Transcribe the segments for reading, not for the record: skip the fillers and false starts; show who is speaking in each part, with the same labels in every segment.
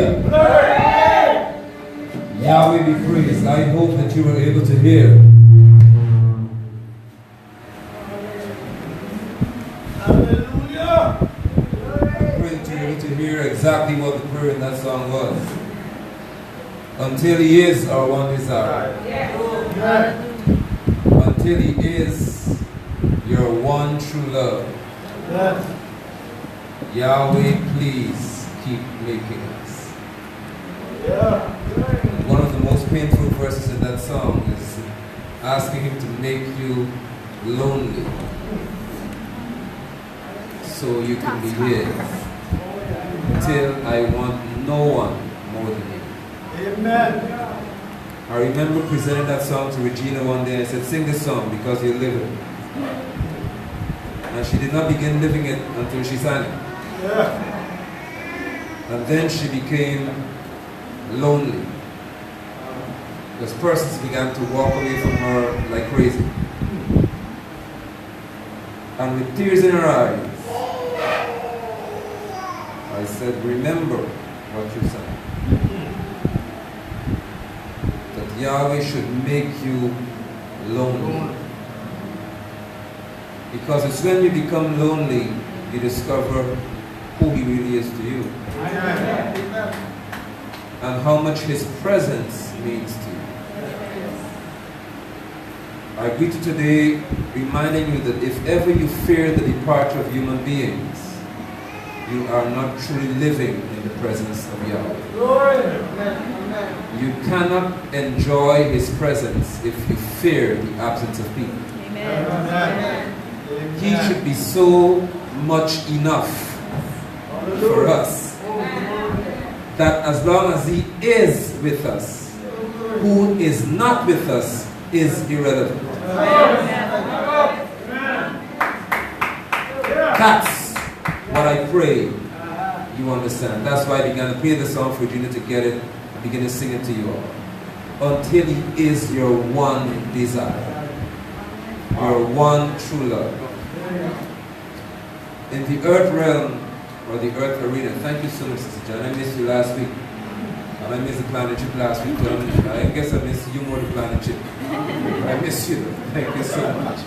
Speaker 1: Hallelujah. Yahweh be praised. I hope that you were able to hear.
Speaker 2: Hallelujah.
Speaker 1: I pray that you were able to hear exactly what the prayer in that song was. Until He is our one desire. Until He is your one true love. Yahweh, please keep making us. One of the most painful verses in that song is asking Him to make you lonely so you can be His. Till I want no one more than Him.
Speaker 2: Amen.
Speaker 1: I remember presenting that song to Regina one day. I said, sing this song because you live it. And she did not begin living it until she sang it. And then she became lonely. Because persons began to walk away from her like crazy. And with tears in her eyes, I said, remember what you sang. That Yahweh should make you lonely. Because it's when you become lonely, you discover who He really is to you. And how much His presence means to you. I greet you today reminding you that if ever you fear the departure of human beings, you are not truly living in the presence of Yahweh. You cannot enjoy His presence if you fear the absence of people.
Speaker 2: Amen.
Speaker 1: He should be so much enough for us that as long as He is with us, who is not with us is irrelevant. That's what I pray you understand. That's why I began to play the song for Regina to get it and begin to sing it to you all. Until He is your one desire, your one true love. In the earth realm, or the earth arena, thank you so much, Sister John. I missed you last week. And I missed the planet chip last week. I guess I missed you more than planet chip. I miss you. Thank you so much.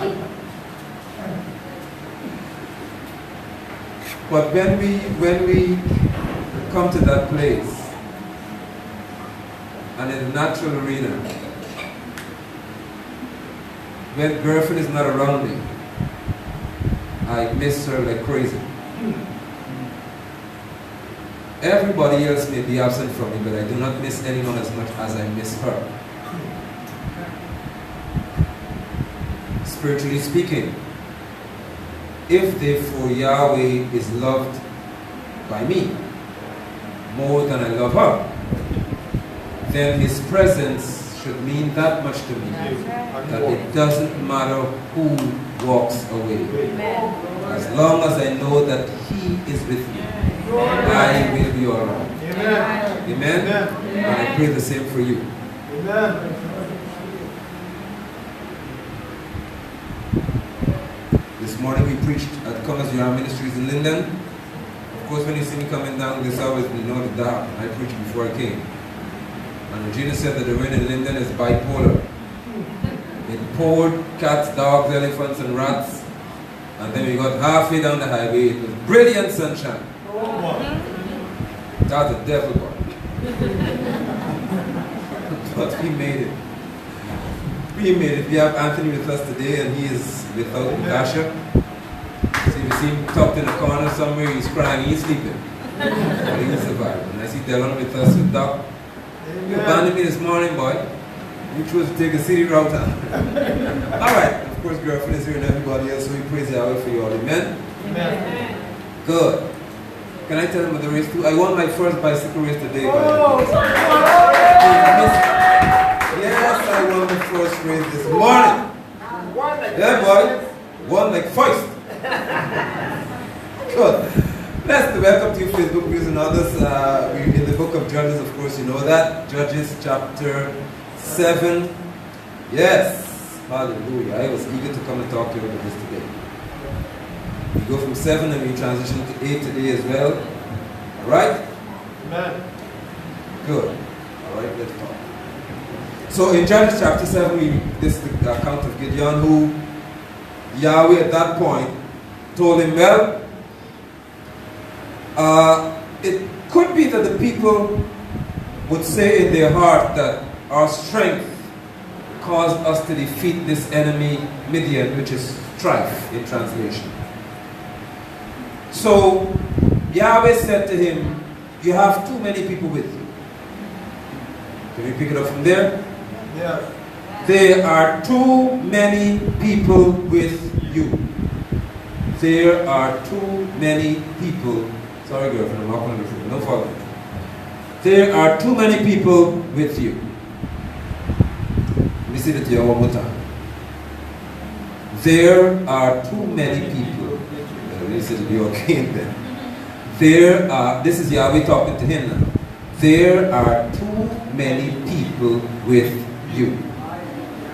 Speaker 1: But when we come to that place, and in the natural arena, when girlfriend is not around me, I miss her like crazy. Everybody else may be absent from me, but I do not miss anyone as much as I miss her. Spiritually speaking, if therefore Yahweh is loved by me more than I love her, then His presence should mean that much to me that it doesn't matter who walks away. As long as I know that He is with me, I will be all right. Amen? And I pray the same for you.
Speaker 2: Amen.
Speaker 1: This morning we preached at Come As You Are Ministries in Linden. Of course, when you see me coming down this hour, you know the dark. I preached before I came. And Regina said that the rain in Linden is bipolar. It poured cats, dogs, elephants, and rats. And then we got halfway down the highway. It was brilliant sunshine. That's the devil boy. But we made it. We made it. We have Anthony with us today, and he is without Dasha. So if you see him tucked in a corner somewhere, he's crying, he's sleeping. But he survived. And I see Dylan with us with Doc. You abandoned me this morning, boy. You chose to take a city route. Alright, of course, girlfriend is here and everybody else, so we praise Yahweh for you all. Amen?
Speaker 2: Amen.
Speaker 1: Good. Can I tell them about the race too? I won my first bicycle race today. Yes, I won the first race this morning. Yeah, boy. Won like first. Good. Blessed to welcome to you, Facebook viewers and others. We're in the book of Judges, of course, you know that. Judges chapter 7. Yes. Hallelujah. I was eager to come and talk to you about this today. We go from 7 and we transition to 8 today as well. Alright?
Speaker 2: Amen.
Speaker 1: Good. All right, let's talk. So in Judges chapter 7, this is the account of Gideon, who Yahweh at that point told him, well, it could be that the people would say in their heart that our strength caused us to defeat this enemy Midian, which is strife in translation. So Yahweh said to him, you have too many people with you. Can we pick it up from there?
Speaker 2: Yes.
Speaker 1: There are too many people with you. There are too many people. Sorry, girlfriend, I'm not going to be no problem. There are too many people with you. Let me say that to you one more time. There are too many people. Let me say to be okay then. This is Yahweh talking to him now. There are too many people with you.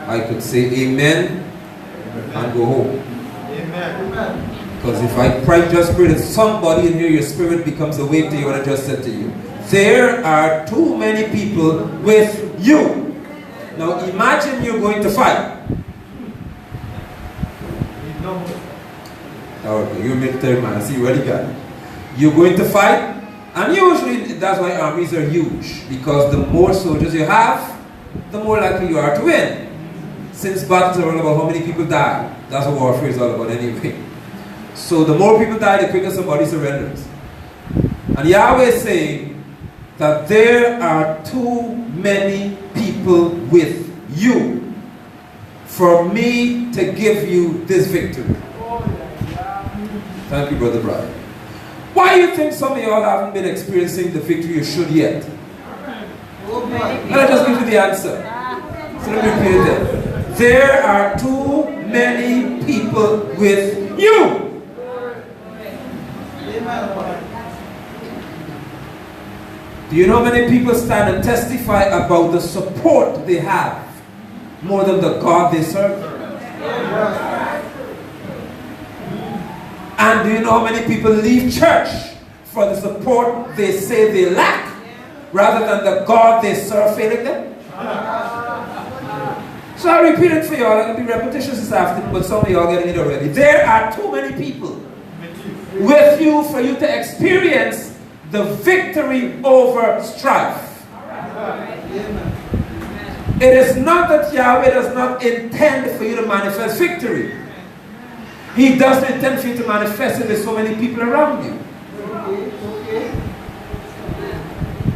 Speaker 1: I could say amen and go home.
Speaker 2: Amen.
Speaker 1: Because if I pray just spirit, if somebody in here, your spirit becomes awake to you what I just said to you. There are too many people with you. Now imagine you're going to fight. Okay, you're military man, I see you already got it. You're going to fight, and usually that's why armies are huge, because the more soldiers you have, the more likely you are to win. Since battles are all about how many people die, that's what warfare is all about anyway. So the more people die, the quicker somebody surrenders. And Yahweh is saying that there are too many people with you for me to give you this victory. Thank you, Brother Brian. Why do you think some of y'all haven't been experiencing the victory you should yet? Let me just give you the answer. So let me repeat it. There are too many people with you. Do you know how many people stand and testify about the support they have more than the God they serve? And do you know how many people leave church for the support they say they lack rather than the God they serve failing them? So I'll repeat it for y'all. I'm going to be repetitious this afternoon, but some of y'all getting it already. There are too many people with you for you to experience the victory over strife. It is not that Yahweh does not intend for you to manifest victory. He doesn't intend for you to manifest it with so many people around you.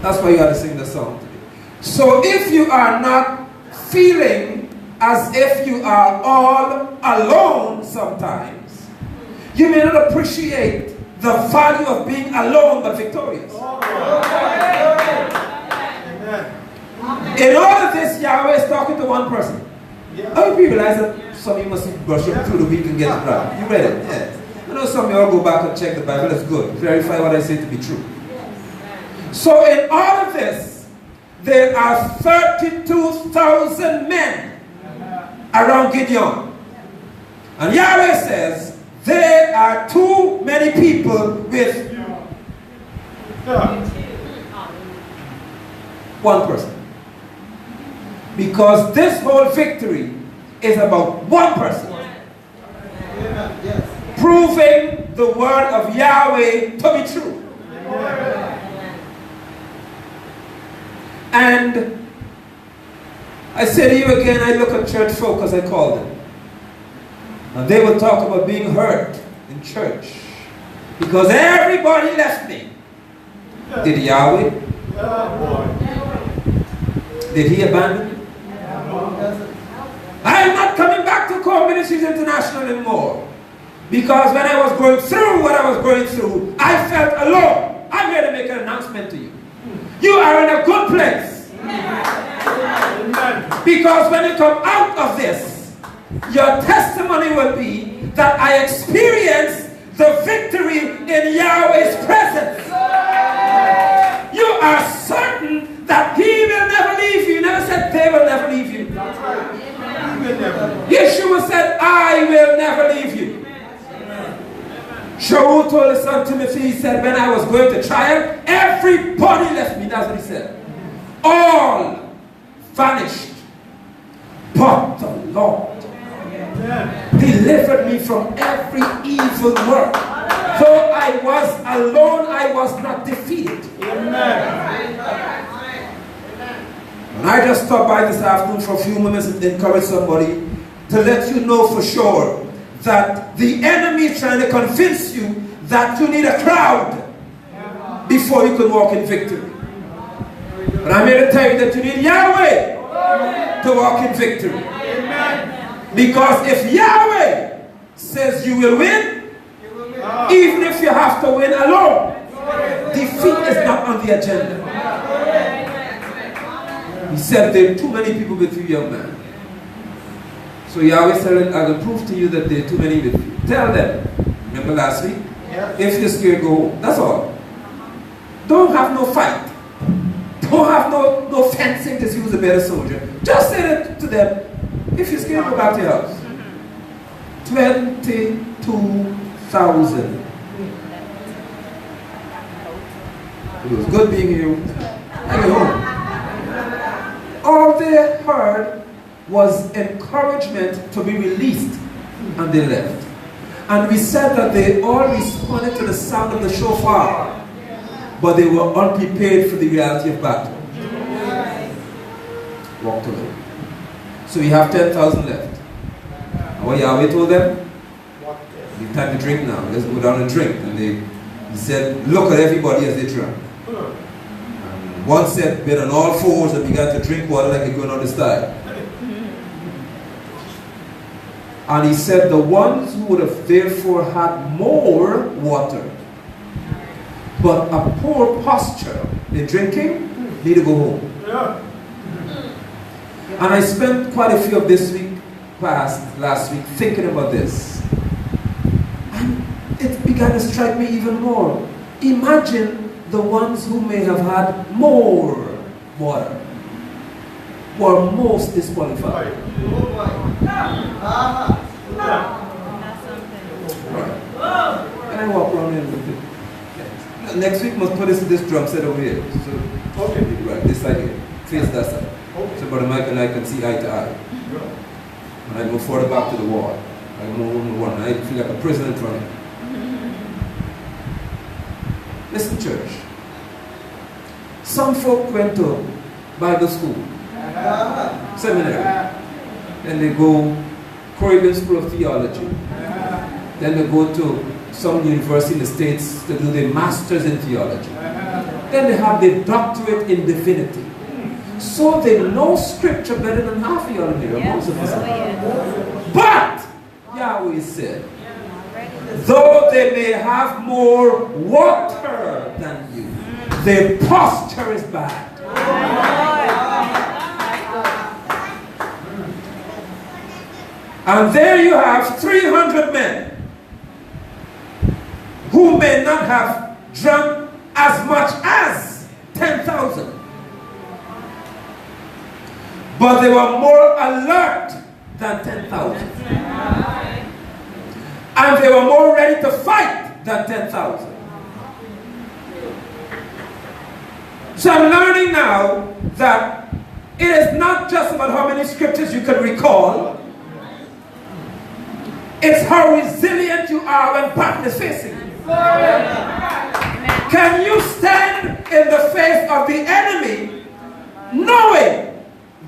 Speaker 1: That's why you got to sing the song today. So if you are not feeling as if you are all alone sometimes, you may not appreciate the value of being alone but victorious. In all of this, Yahweh is talking to one person. I hope you realize that some of you must brush up through the week and get it right. You read it? Yes. I know some of you all go back and check the Bible. That's good. Verify what I say to be true. So in all of this, there are 32,000 men around Gideon. And Yahweh says, there are too many people with one person. Because this whole victory is about one person. Proving the word of Yahweh to be true. And I say to you again, I look at church folk as I call them. And they will talk about being hurt in church. Because everybody left me. Did Yahweh? Did he abandon me? I am not coming back to Core Ministries International anymore. Because when I was going through what I was going through, I felt alone. I'm here to make an announcement to you. You are in a good place. Because when you come out of this, your testimony will be that I experienced the victory in Yahweh's presence. You are certain that he will never leave you. He never said they will never leave you. Yeshua said, I will never leave you. Shaul told his son Timothy, he said, when I was going to trial, everybody left me. That's what he said. all vanished. But the Lord delivered me from every evil work. Though I was alone, I was not defeated. And I just stopped by this afternoon for a few moments and encourage somebody to let you know for sure that the enemy is trying to convince you that you need a crowd before you can walk in victory. But I'm here to tell you that you need Yahweh to walk in victory. Because if Yahweh says you will win, even if you have to win alone, defeat is not on the agenda. He said there are too many people with you, young man. So Yahweh said, I will prove to you that there are too many with you. Tell them. Remember last week? If you're scared, go home. That's all. Don't have no fight. Don't have no fencing to see who's a better soldier. Just say that to them. If you're scared, go back to your house. 22,000. It was good being here. I go home. All they heard was encouragement to be released, and they left. And we said that they all responded to the sound of the shofar, but they were unprepared for the reality of battle. Walked away. So we have 10,000 left. And what Yahweh told them? It's time to drink now. Let's go down and drink. And he said, look at everybody as they drank. And one said, been on all fours and began to drink water like a going on the style. And he said, the ones who would have therefore had more water, but a poor posture in drinking, need to go home. And I spent quite a few of this week last week thinking about this. And it began to strike me even more. Imagine the ones who may have had more water were most disqualified. And I walk around here with it. Next week must put this drum set over here. So, right, this side here. Face that side. So Brother Mike and I can see eye to eye. And I go further back to the wall. I go one. I feel like a prisoner in front of him. Listen, church. Some folk went to Bible school, seminary. Then they go Caribbean School of Theology. Then they go to some university in the States to do their masters in theology. Then they have their doctorate in divinity. So they know scripture better than half of y'all in here, most of us. But Yahweh said, though they may have more water than you, their posture is bad. And there you have 300 men who may not have drunk as much as 10,000. But they were more alert than 10,000. And they were more ready to fight than 10,000. So I'm learning now that it is not just about how many scriptures you can recall. It's how resilient you are when battle is facing you. Can you stand in the face of the enemy knowing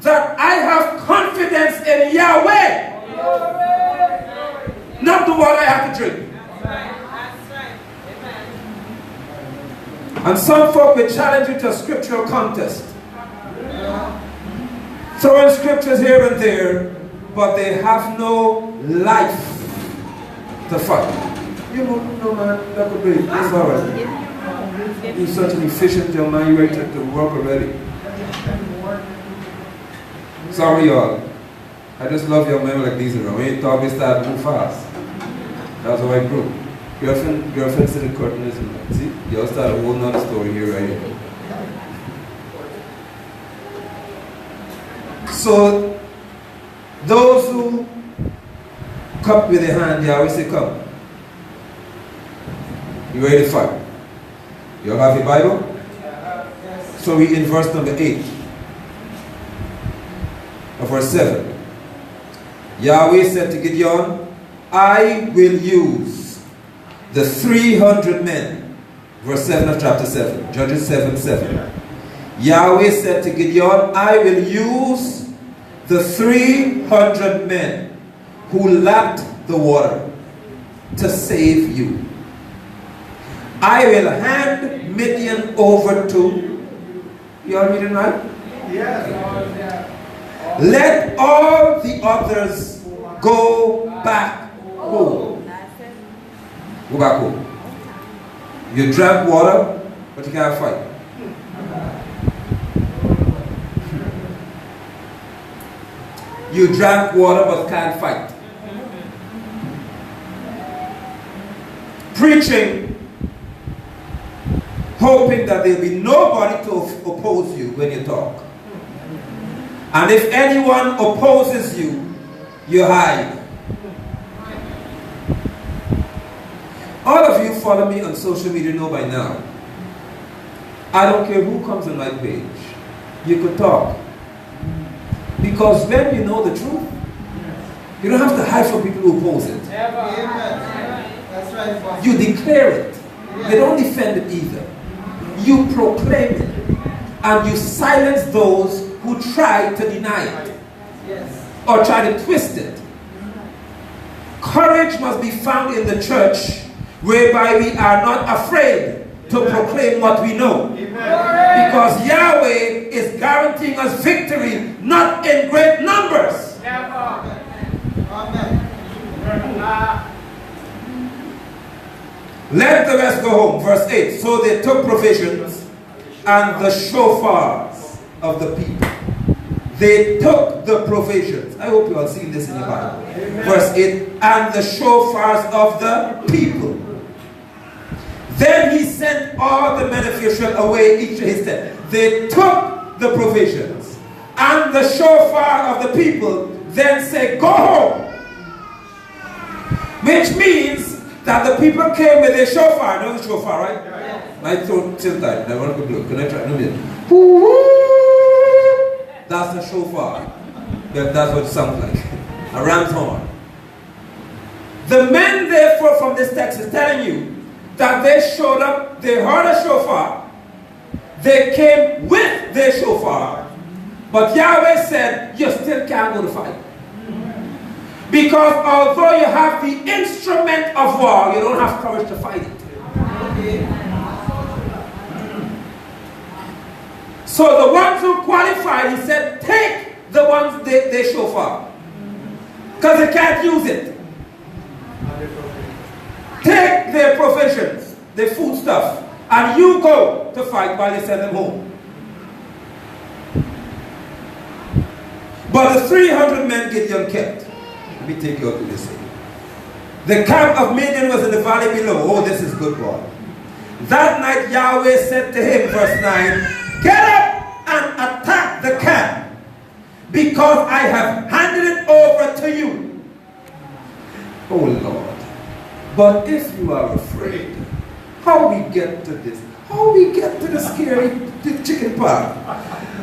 Speaker 1: that I have confidence in Yahweh, not the water I have to drink? And some folk will challenge you to a scriptural contest, throwing scriptures here and there, but they have no life to fight. You know, no man, that could be. It's all right. You're such an efficient young man, you're ready to work already. Sorry, y'all. I just love young men like these around. When you talk, they start to move fast. That's how I grew. Girlfriend said the curtain is right. See? Y'all start a whole nother story here, right here. So, those who cup with their hand, they always say, come. You ready to fight? You all have your Bible? So we in verse number 8. verse 7. Yahweh said to Gideon, I will use the 300 men. Verse 7 of chapter 7. Judges 7:7. Yahweh said to Gideon, I will use the 300 men who lapped the water to save you. I will hand Midian over to you. All reading right?
Speaker 2: Yes.
Speaker 1: Let all the others go back home. Go back home. You drank water, but you can't fight. You drank water, but can't fight. Preaching, hoping that there'll be nobody to oppose you when you talk. And if anyone opposes you, you hide. All of you follow me on social media know by now. I don't care who comes on my page. You could talk. Because when you know the truth, you don't have to hide from people who oppose it.
Speaker 2: That's right.
Speaker 1: You declare it. You don't defend it either. You proclaim it. And you silence those who try to deny it.
Speaker 2: Yes.
Speaker 1: Or try to twist it. Courage must be found in the church, whereby we are not afraid to proclaim what we know. Because Yahweh is guaranteeing us victory, not in great numbers.
Speaker 2: Amen.
Speaker 1: Let the rest go home. Verse 8. So they took provisions and the shofars of the people. They took the provisions. I hope you are seeing this in your Bible. Verse 8. And the shofars of the people. Then he sent all the men of Israel away, each to his tent. They took the provisions. And the shofar of the people then said, go home. Which means that the people came with their shofar. You know the shofar, right?
Speaker 2: Yes.
Speaker 1: My throat still tight. I want to blow. Can I try? No, that's the shofar. That's what it sounds like. A ram's horn. The men, therefore, from this text is telling you that they showed up, they heard a shofar, they came with their shofar, but Yahweh said, you still can't go to fight. Because although you have the instrument of war, you don't have courage to fight it. So the ones who qualified, he said, take the ones they shofar. Because they can't use it. Take their provisions, their food stuff, and you go to fight while they send them home. But the 300 men Gideon kept. Let me take you up to this thing. The camp of Midian was in the valley below. Oh, this is good, boy. That night Yahweh said to him, verse 9, get up and attack the camp, because I have handed it over to you. Oh, Lord. But if you are afraid, how we get to this? How we get to the scary chicken part?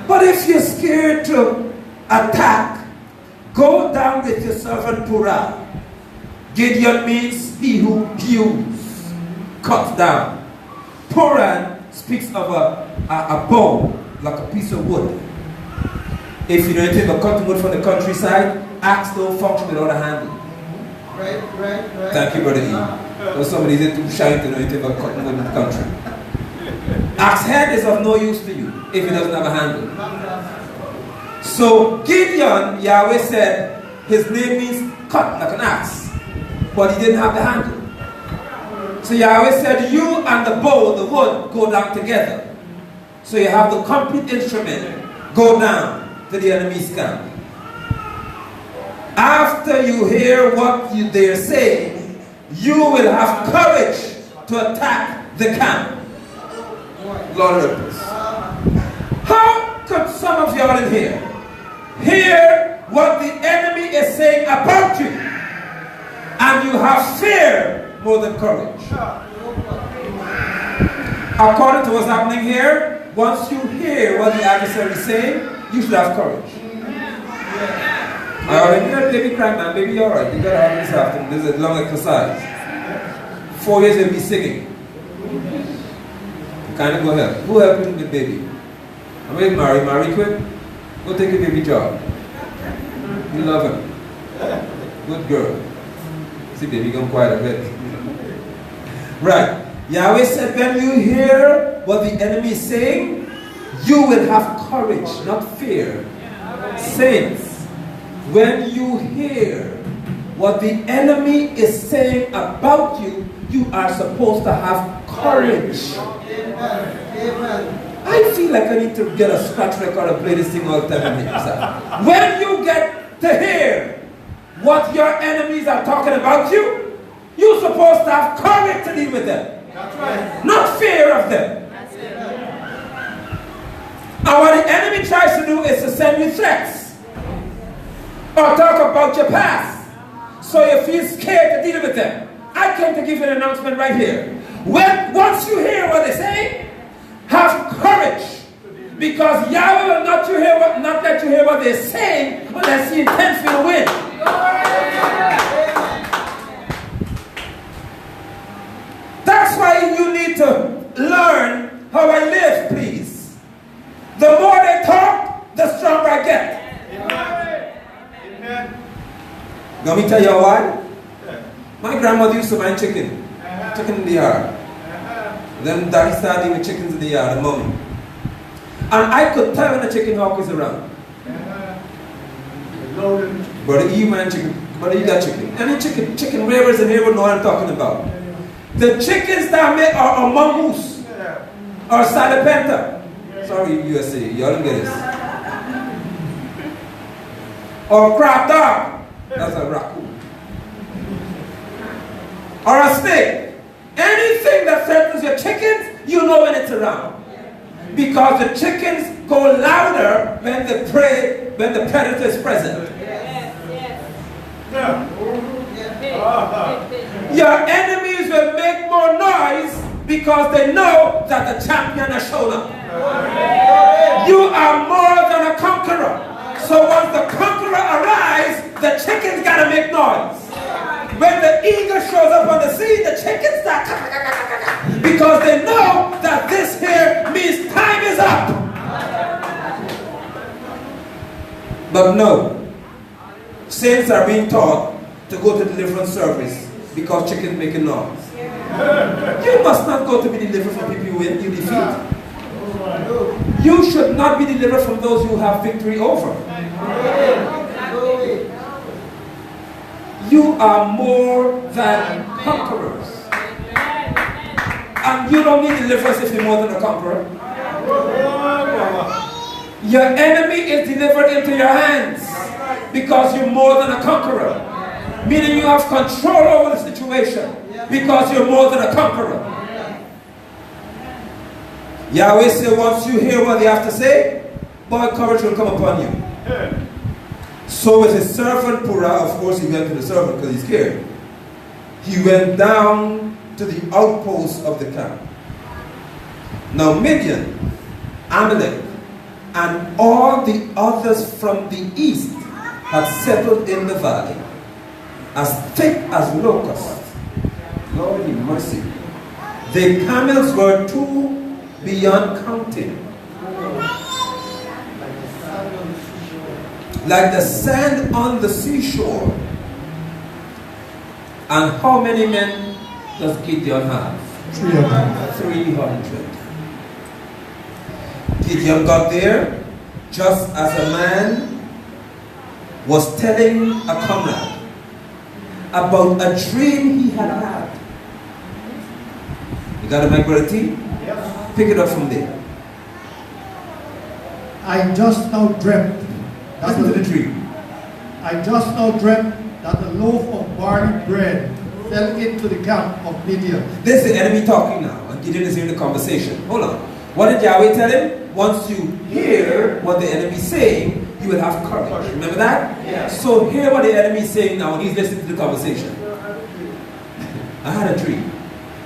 Speaker 1: But if you're scared to attack, go down with your servant Purah. Gideon means he who hews, cuts down. Puran speaks of a bow, like a piece of wood. If you know anything about cutting wood from the countryside, axe don't function without a handle.
Speaker 2: Right.
Speaker 1: Thank you, Brother E. So somebody is too shy to know anything about cutting wood in the country. Axe head is of no use to you if it doesn't have a handle. So Gideon, Yahweh said, his name means cut like an axe, but he didn't have the handle. So Yahweh said, you and the bow, the wood, go down together. So you have the complete instrument. Go down to the enemy's camp. After you hear what they're saying, you will have courage to attack the camp. Lord help us. How could some of y'all in here hear what the enemy is saying about you, and you have fear more than courage? According to what's happening here, once you hear what the adversary is saying, you should have courage. I already heard baby cry, man. Baby, you're alright. You gotta have this afternoon. This is a long exercise. 4 years they'll be singing. You kind of go help. Who helped him with baby? I'm ready, marry quick. Go take your baby job. You love him. Good girl. See, baby, come quiet a bit. Right. Yahweh said, when you hear what the enemy is saying, you will have courage, not fear. Saints, when you hear what the enemy is saying about you, you are supposed to have courage.
Speaker 2: Amen.
Speaker 1: I feel like I need to get a scratch record and play this thing all the time. When you get to hear what your enemies are talking about you, you're supposed to have courage to deal with them.
Speaker 2: That's right.
Speaker 1: Not fear of them.
Speaker 2: That's it.
Speaker 1: And what the enemy tries to do is to send you threats or talk about your past so you feel scared to deal with them. I came to give you an announcement right here. Once you hear what they say, have courage, because Yahweh will not let you hear what they're saying unless He intends for you to win. That's why you need to learn how I live, please. The more they talk, the stronger I get.
Speaker 2: Amen.
Speaker 1: Let me tell you why. My grandmother used to buy chicken in the yard. Then daddy started with chickens in the yard, and mommy. And I could tell when the chicken hawk is around. Brother, you man chicken. Brother, you got chicken. Any chicken ravers in here would know what I'm talking about. The chickens that make are a mongoose or salapenta. Sorry, USA, y'all don't get this. Or crab dog. That's a raccoon. Or a snake. Anything that threatens your chickens, you know when it's around. Because the chickens go louder when the predator is present. Your enemies will make more noise because they know that the champion has shown up. You are more than a conqueror. So once the conqueror arrives, the chickens gotta make noise. When the eagle shows up on the scene, the chickens start because they know that this here means time is up. But no, saints are being taught to go to deliverance service because chickens make a noise. You must not go to be delivered from people you defeat. You should not be delivered from those you have victory over. You are more than conquerors. And you don't need deliverance if you're more than a conqueror. Your enemy is delivered into your hands because you're more than a conqueror. Meaning you have control over the situation because you're more than a conqueror. Yahweh said once you hear what they have to say, boy, courage will come upon you. So with his servant Purah, of course he went to the servant because he's scared. He went down to the outposts of the camp. Now Midian, Amalek, and all the others from the east had settled in the valley, as thick as locusts. Lord have mercy. The camels were too beyond counting. Like the sand on the seashore. And how many men does Gideon have? 300. Gideon got there just as a man was telling a comrade about a dream he had had. You got it, my brother T?
Speaker 2: Yes.
Speaker 1: Pick it up from there.
Speaker 3: I just now dreamt that
Speaker 1: Listen to the dream.
Speaker 3: I just now dreamt that a loaf of barley bread fell into the camp of Midian.
Speaker 1: This is the enemy talking now, and Gideon is hearing the conversation. Hold on. What did Yahweh tell him? Once you hear what the enemy is saying, you will have courage. Remember that?
Speaker 2: Yes.
Speaker 1: So hear what the enemy is saying now, and he's listening to the conversation. I had a dream.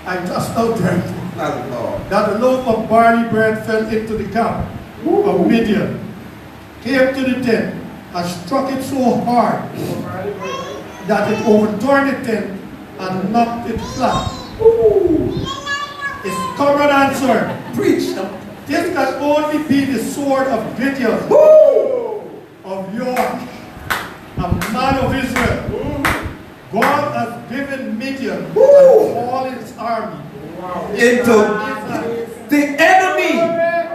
Speaker 3: I just now dreamt
Speaker 1: Lord.
Speaker 3: that a loaf of barley bread fell into the camp of Midian, came to the tent, and struck it so hard that it overturned it and knocked it flat. His common answer,
Speaker 1: Preach.
Speaker 3: this can only be the sword of Gideon, of York, a man of Israel. God has given Midian and all his army
Speaker 1: Into the enemy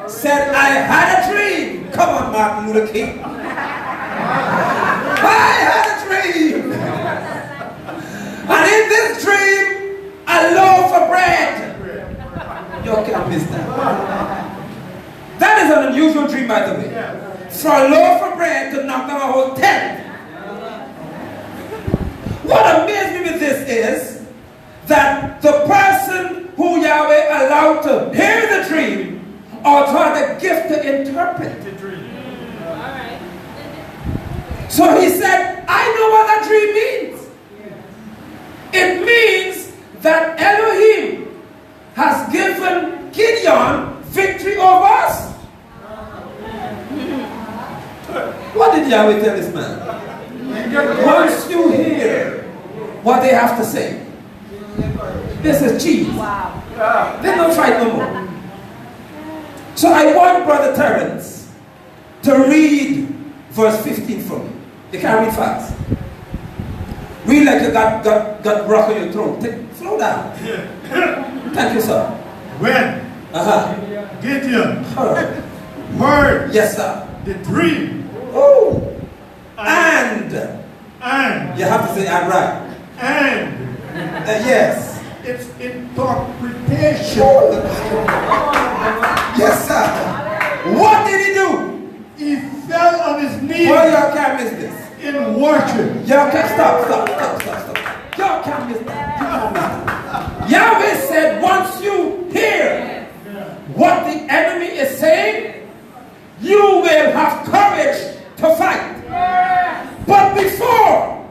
Speaker 1: said, I had a dream. Come on, Martin Luther King. I had a dream. And in this dream, a loaf of bread. You can't miss that. That is an unusual dream, by the way. For a loaf of bread to knock down a whole tent. What amazed me with this is that the person who Yahweh allowed to hear the dream also had the gift to interpret the dream. So he said, I know what that dream means. It means that Elohim has given Gideon victory over us. What did Yahweh tell this man? Once you hear what they have to say, this is cheese.
Speaker 2: Wow.
Speaker 1: They don't fight no more. So I want Brother Terrence to read verse 15 for me. You can't read fast. Read like you got rock on your throat. Slow down. Thank you, sir.
Speaker 3: when Gideon heard
Speaker 1: Yes, sir.
Speaker 3: the dream,
Speaker 1: Oh. And
Speaker 3: and
Speaker 1: you have to say I'm right. Yes.
Speaker 3: its interpretation,
Speaker 1: Yes, sir. What did he do?
Speaker 3: he fell on his knees
Speaker 1: Well, y'all can't miss this.
Speaker 3: in worship.
Speaker 1: Y'all can't stop. Y'all can't miss that. Yahweh said, once you hear what the enemy is saying, you will have courage to fight. But before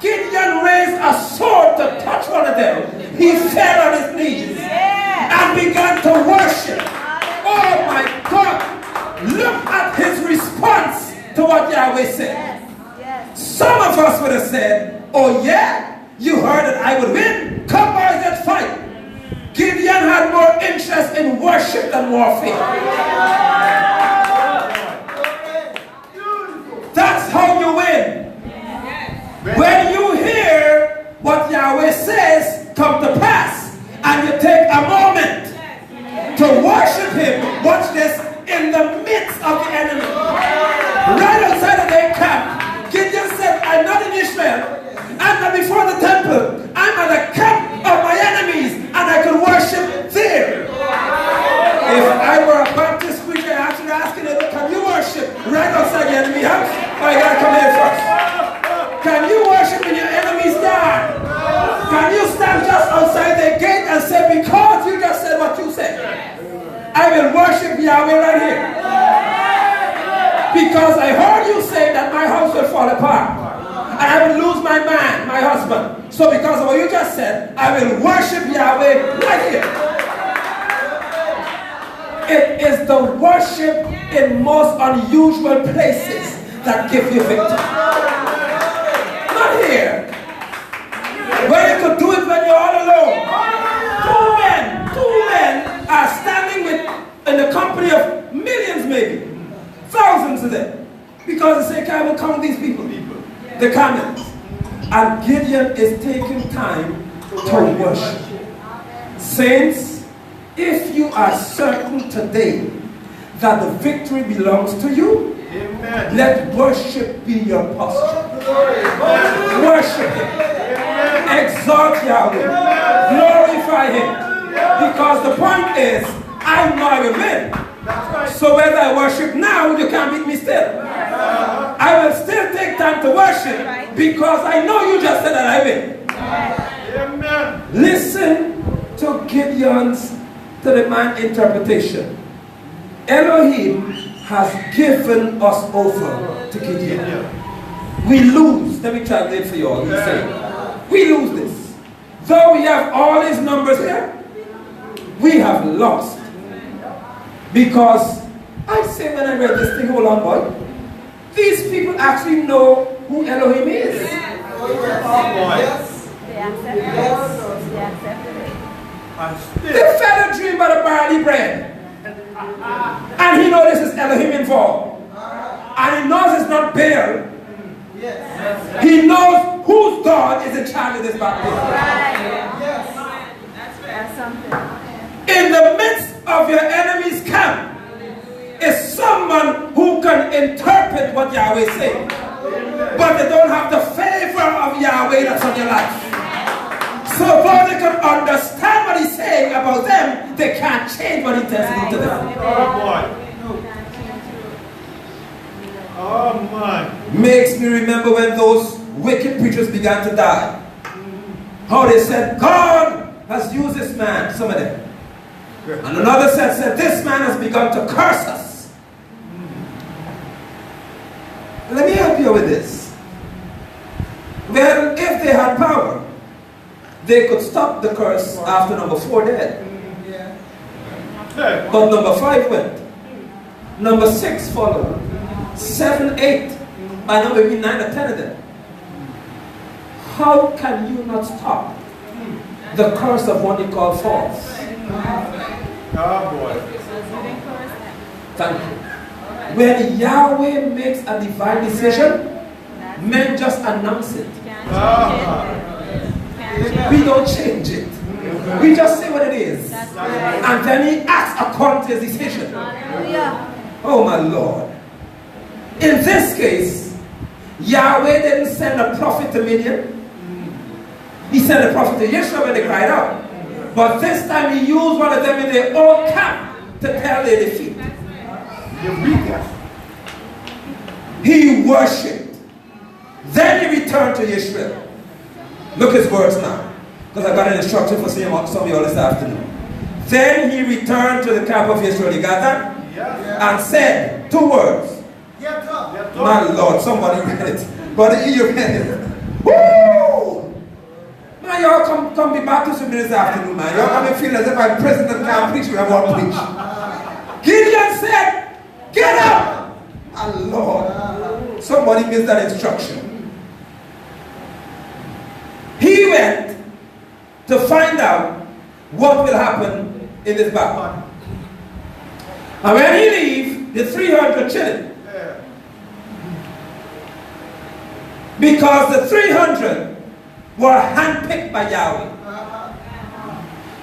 Speaker 1: Gideon raised a sword to touch one of them, he fell on his knees and began to worship. Oh my God! Look at his response to what Yahweh said. Some of us would have said, oh yeah, you heard that I would win. Come boys, let's fight. Gideon had more interest in worship than warfare. That's how you win. When you hear what Yahweh says come to pass, and you take a moment to worship him, watch this, in the midst of the enemy. Right outside of their camp, Gideon said, I'm not in Israel. I'm not before the temple. I'm at the camp of my enemies, and I can worship there. If I were a Baptist preacher, I actually asking them, can you worship right outside the enemy house? Oh, you gotta come here first. Can you worship in your enemy's yard? Can you stand just outside the gate and say, because you just said what you said, I will worship Yahweh right here? Because I heard you say that my house will fall apart. And I will lose my man, my husband. So because of what you just said, I will worship Yahweh right here. It is the worship in most unusual places that give you victory. Not here. Where you could do it when you're all alone. Two men are standing in the company of millions maybe. Thousands of them. Because they say, I will count these people. The camels. And Gideon is taking time to worship. Saints, if you are certain today that the victory belongs to you,
Speaker 3: Amen.
Speaker 1: let worship be your posture. Worship him. Exalt Yahweh. Glorify him. Because the point is, I know I will win. So whether I worship now, you can't beat me still. I will still take time to worship because I know you just said that I will.
Speaker 3: Amen.
Speaker 1: Listen to Gideon's, to the man interpretation. Elohim has given us over to Gideon. We lose. Let me translate for you all. He's saying, we lose this. Though we have all these numbers here, we have lost. Because I say when I read this thing, hold on boy. these people actually know who Elohim is.
Speaker 2: Oh, yes. Yes.
Speaker 4: They accepted it. They accepted it.
Speaker 3: And
Speaker 1: The
Speaker 3: still,
Speaker 1: fellow dream about the barley bread. And he knows this is Elohim involved. And he knows it's not Baal.
Speaker 2: Yes.
Speaker 1: He knows whose God is in charge of this battle.
Speaker 2: Yes.
Speaker 4: That's something.
Speaker 1: In the midst of your enemy's camp is someone who can interpret what Yahweh is saying. But they don't have the favor of Yahweh that's on your life. So though they can understand what he's saying about them, they can't change what he tells them to them.
Speaker 3: oh boy. Oh my.
Speaker 1: Makes me remember when those wicked preachers began to die. How they said, God has used this man, some of them. And another said, this man has begun to curse us. Let me help you with this. Well, if they had power, they could stop the curse after number 4 dead.
Speaker 2: Yeah.
Speaker 3: Okay.
Speaker 1: But number 5 went. Number 6 followed. 7, 8. By now maybe 9 or 10 of them. How can you not stop the curse of what they call false?
Speaker 3: Oh boy.
Speaker 1: Thank you. When Yahweh makes a divine decision, men just announce it. We don't change it. We just say what it is. And then he acts according to his decision. Oh my Lord. In this case, Yahweh didn't send a prophet to Midian. He sent a prophet to Yeshua when they cried out. But this time he used one of them in their own camp to tell their defeat. He worshipped. Then he returned to Yeshua. Look his words now. Because I got an instruction for some of you all this afternoon. Then he returned to the camp of Yeshua. You got that? And said 2 words.
Speaker 2: Get up.
Speaker 1: My Lord, somebody read it. Brother E, you read it. Woo! Man, y'all come be Baptist with me this afternoon, man. Y'all come and feel as if I'm president and can't preach, we have one preach. Gideon said, get up! My Lord. Somebody missed that instruction. He went to find out what will happen in this battle. And when he leaves, the 300 chilling. Because the 300 were handpicked by Yahweh.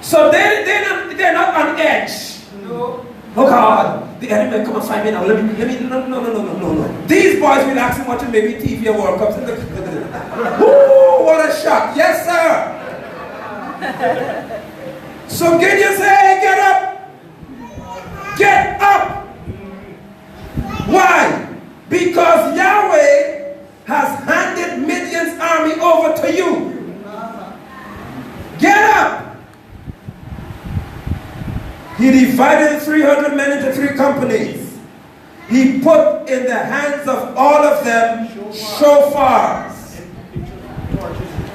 Speaker 1: So they're not on edge.
Speaker 2: No.
Speaker 1: Oh God, the enemy may come and find me now. Let me, no. These boys will ask him watching maybe TV or World Cups. Woo, what a shot. Yes, sir. So Gideon said, hey, get up. Get up. Why? Because Yahweh has handed Midian's army over to you. Get up. He divided the 300 men into 3 companies. He put in the hands of all of them shofars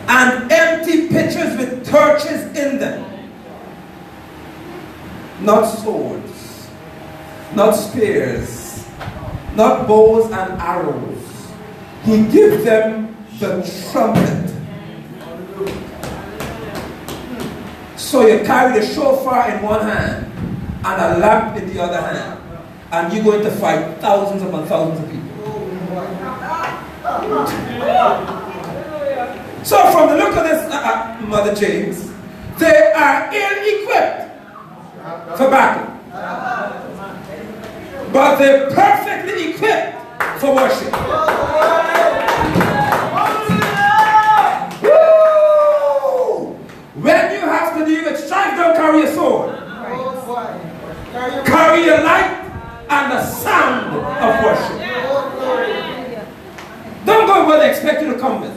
Speaker 1: and empty pitchers with torches in them. Not swords, not spears, not bows and arrows. He gives them the trumpet. So you carry the shofar in one hand and a lamp in the other hand, and you're going to fight thousands upon thousands of people. So from the look of this, Mother James, they are ill-equipped for battle, but they're perfectly equipped for worship. Woo! When you have to deal with strife, don't carry a sword. Carry your light and the sound of worship. Don't go where they expect you to come with.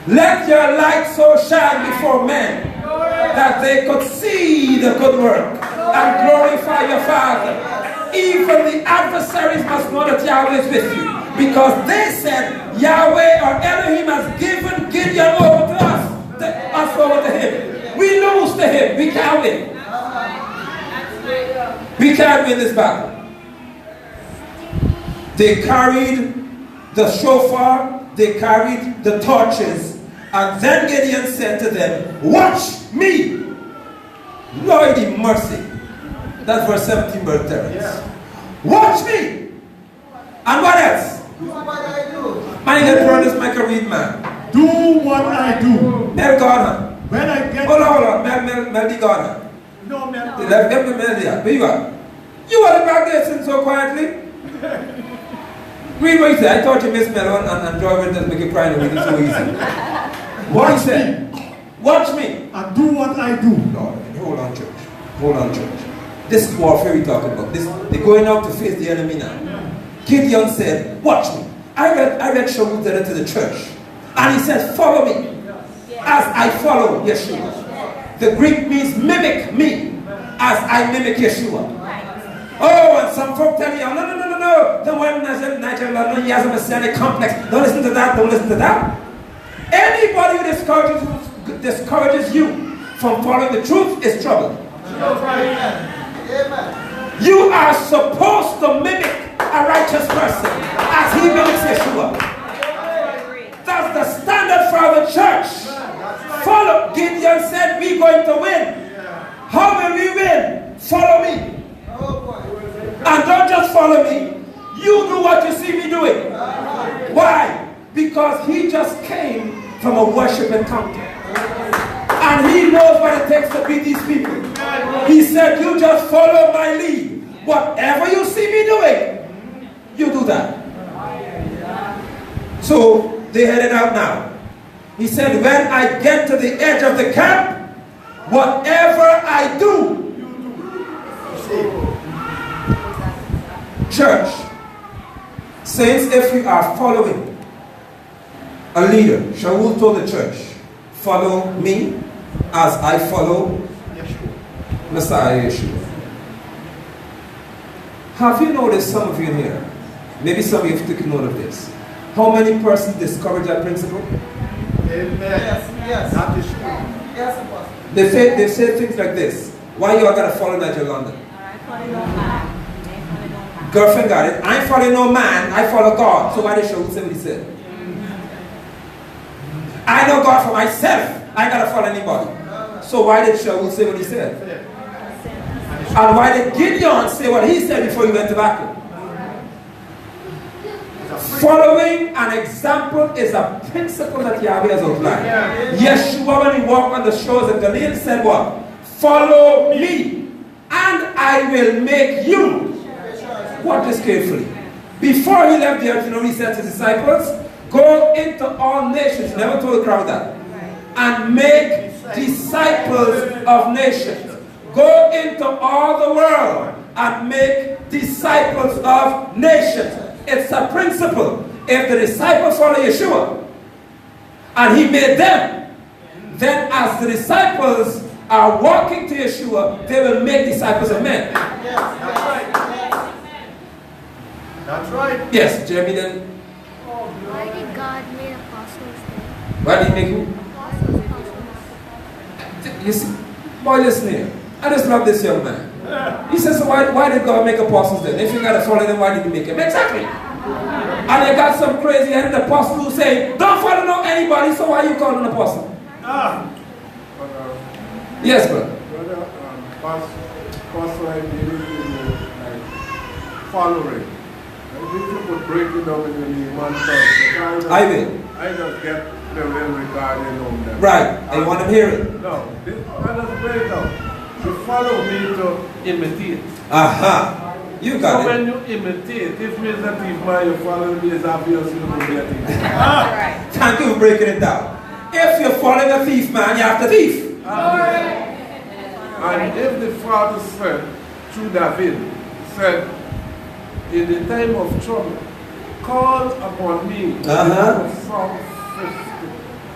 Speaker 1: Let your light so shine before men that they could see the good work and glorify your Father. Even the adversaries must know that Yahweh is with you, because they said Yahweh or Elohim has given Gideon over to us over to him. We lose to him. We can't win. We can't win this battle. They carried the shofar, they carried the torches, and then Gideon said to them, "Watch me!" Lordy mercy. That's verse 17, Brother Terrence.
Speaker 3: Yeah.
Speaker 1: Watch me! And what else?
Speaker 2: Do what I do.
Speaker 1: Man, you can turn this mic and read, man.
Speaker 3: Do what I do.
Speaker 1: Mel Gardner.
Speaker 3: When I get
Speaker 1: Hold on. Mel D. Gardner.
Speaker 3: no man.
Speaker 1: Let me Mel D. Where you are? You are the back there sitting so quietly. Read what he said. I thought you missed Mel and Joy will just make you cry and read it so easy. What he said? Watch me.
Speaker 3: And do what I do.
Speaker 1: Lord, hold on, church. Hold on, church. This is warfare we're talking about. They're going out to face the enemy now. Gideon said, "Watch me." I read Shaul's letter to the church. And he said, "Follow me as I follow Yeshua." The Greek means mimic me as I mimic Yeshua. Oh, and some folk tell you, no. The one Nigel, he has a messianic complex. Don't listen to that, don't listen to that. Anybody who discourages you from following the truth is trouble.
Speaker 2: Amen.
Speaker 1: You are supposed to mimic a righteous person as he mimics Yeshua. That's the standard for the church. Follow. Gideon said, "We're going to win." How will we win? Follow me. And don't just follow me. You do what you see me doing. Why? Because he just came from a worship encounter. And he knows what it takes to beat these people. He said, "You just follow my lead. Whatever you see me doing, you do that." So they headed out now. He said, "When I get to the edge of the camp, whatever I do." Church, saints, if you are following a leader, Shaul told the church, "Follow me as I follow Messiah Yeshua." Have you noticed, some of you in here, maybe some of you have taken note of this, how many persons discourage that principle?
Speaker 3: Amen.
Speaker 2: Yes.
Speaker 3: That is true.
Speaker 2: Yes, Apostle.
Speaker 1: They say things like this: "Why you are gonna follow Nigel London? Girlfriend got it. I ain't following no man, I follow God." So why did Shaul say what he said? I know God for myself. I ain't gotta follow anybody. So why did Shaul say what he said? And why did Gideon say what he said before he went to battle? Following an example is a principle that Yahweh has outlined. Yeshua, when he walked on the shores of Galilee, said what? "Follow me, and I will make you." Watch this carefully. Before he left the earth, you know what he said to his disciples? "Go into all nations." He never told the crowd that. "And make disciples of nations." Go into all the world and make disciples of nations. It's a principle. If the disciples follow Yeshua and he made them, then as the disciples are walking to Yeshua, they will make disciples of men.
Speaker 3: That's right. That's right.
Speaker 1: Yes, Jeremy, then
Speaker 5: Why did God make apostles then?
Speaker 1: why did he make you?
Speaker 5: Apostles.
Speaker 1: You see, boy, listen here. I just love this young man. He says, "So why did God make apostles then? If you got to follow them, why did he make them?" Exactly. And they got some crazy headed apostles who say, "Don't follow no anybody, so why you call an apostle?" Yes, brother.
Speaker 6: Pastor, I believe in like following. And if you could break it down in one thought,
Speaker 1: I will.
Speaker 6: I just get the real regarding on them.
Speaker 1: Right. They want to hear it.
Speaker 6: No, I just break down. You follow me to imitate.
Speaker 1: Aha. You
Speaker 6: So
Speaker 1: got it.
Speaker 6: when you imitate, if me is a thief man, you follow me is obvious you will be a thief.
Speaker 1: Thank you for breaking it down. If you're following a thief, man, you have to thief.
Speaker 6: And if the Father said, through David, said, in the time of trouble, call upon me,
Speaker 1: Uh-huh.
Speaker 6: Psalm 50,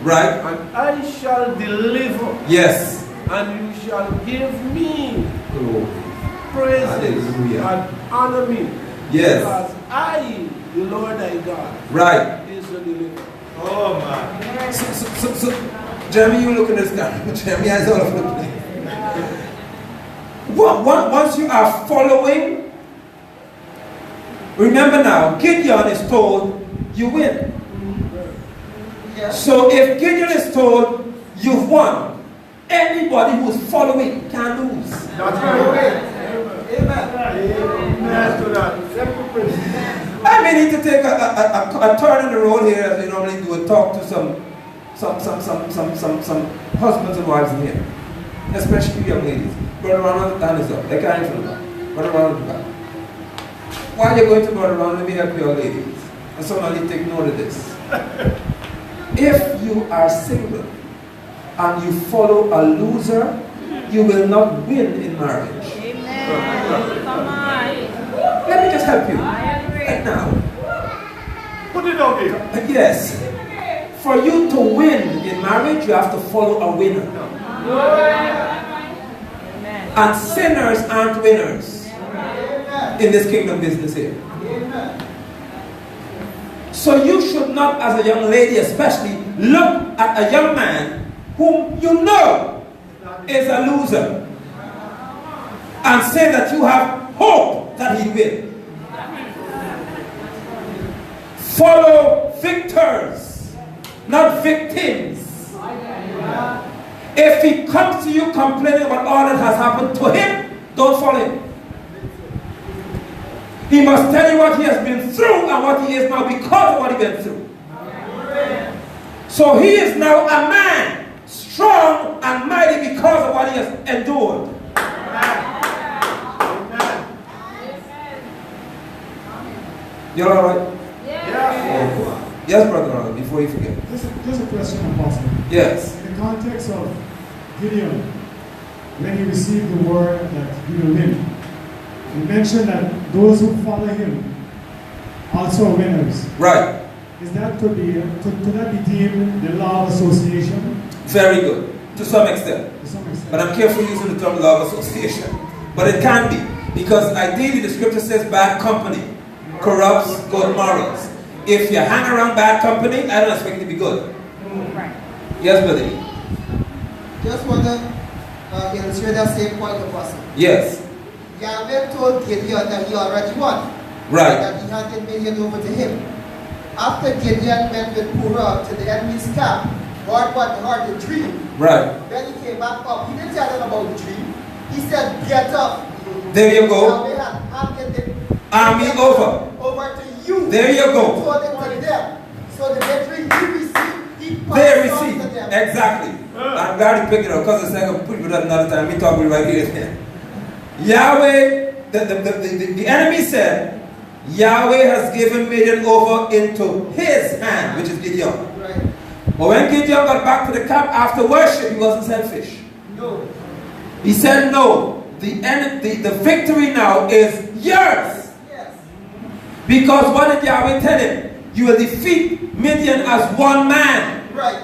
Speaker 1: Right?
Speaker 6: and I shall deliver,
Speaker 1: Yes.
Speaker 6: and you shall give me
Speaker 1: Glory.
Speaker 6: praises
Speaker 1: Hallelujah.
Speaker 6: and honor me.
Speaker 1: Yes.
Speaker 6: Because I, the Lord thy God,
Speaker 1: Right.
Speaker 6: is the deliverer.
Speaker 3: Oh man.
Speaker 1: So, Jeremy, you look at this guy. Jeremy has all of the place. Once you are following Remember now, Gideon is told, you win.
Speaker 2: Yes.
Speaker 1: So if Gideon is told, you've won, anybody who's following can lose.
Speaker 6: That's right.
Speaker 2: Amen.
Speaker 6: Amen to that.
Speaker 1: I may need to take a turn in the road here as we normally do and talk to some husbands and wives in here. Especially young ladies. Brother Ronald, hand is up. They can't even look. Brother Ronald, do that. While you're going to Brother Ronald, let me help you, ladies. And somebody take note of this. If you are single and you follow a loser, you will not win in marriage.
Speaker 4: Amen. Come on.
Speaker 1: Let me just help you.
Speaker 4: I agree.
Speaker 1: Right now.
Speaker 6: Put it out there.
Speaker 1: Yes. For you to win in marriage, you have to follow a winner.
Speaker 4: Amen.
Speaker 1: And sinners aren't winners
Speaker 2: Amen.
Speaker 1: in this kingdom business here.
Speaker 2: Amen.
Speaker 1: So you should not, as a young lady especially, look at a young man whom you know is a loser and say that you have hope that he will. Follow victors, not victims. If he comes to you complaining about all that has happened to him, don't follow him. He must tell you what he has been through and what he is now because of what he went through. So he is now a man, strong and mighty because of what he has endured. You're all right? Yes, Brother Ronald, before you forget.
Speaker 3: Just a question, Apostle.
Speaker 1: Yes.
Speaker 3: In the context of Gideon, when he received the word that he will win, he mentioned that those who follow him also are winners.
Speaker 1: Right.
Speaker 3: Is that could that be deemed the law of association
Speaker 1: Very good. To some extent.
Speaker 3: to some extent?
Speaker 1: But I'm careful using the term law of association. But it can be. Because ideally the scripture says bad company corrupts good morals. If you hang around bad company, I don't expect it to be good. Yes, brother.
Speaker 2: Just want to illustrate that same point, Apostle.
Speaker 1: Yes.
Speaker 2: Yahweh told Gideon that he already won.
Speaker 1: Right.
Speaker 2: That he handed million over to him. After Gideon went with Purah to the enemy's camp, God heard the dream.
Speaker 1: Right.
Speaker 2: When he came back up, he didn't tell them about the dream. He said, get up.
Speaker 1: There you go.
Speaker 2: Yahweh had handed the
Speaker 1: Army over.
Speaker 2: over to you.
Speaker 1: There you go.
Speaker 2: He told it to them. So the victory you received, he
Speaker 1: They
Speaker 2: passed on
Speaker 1: receive.
Speaker 2: to them.
Speaker 1: Exactly. I'm glad you picked it up because it's like I'll put it up another time. We talk right here. Yahweh, the enemy said, Yahweh has given Midian over into his hand, which is Gideon.
Speaker 2: Right.
Speaker 1: But when Gideon got back to the camp after worship, he wasn't selfish.
Speaker 2: No.
Speaker 1: He said, no, the victory now is yours.
Speaker 2: Yes.
Speaker 1: Because what did Yahweh tell him? You will defeat Midian as one man,
Speaker 2: Right.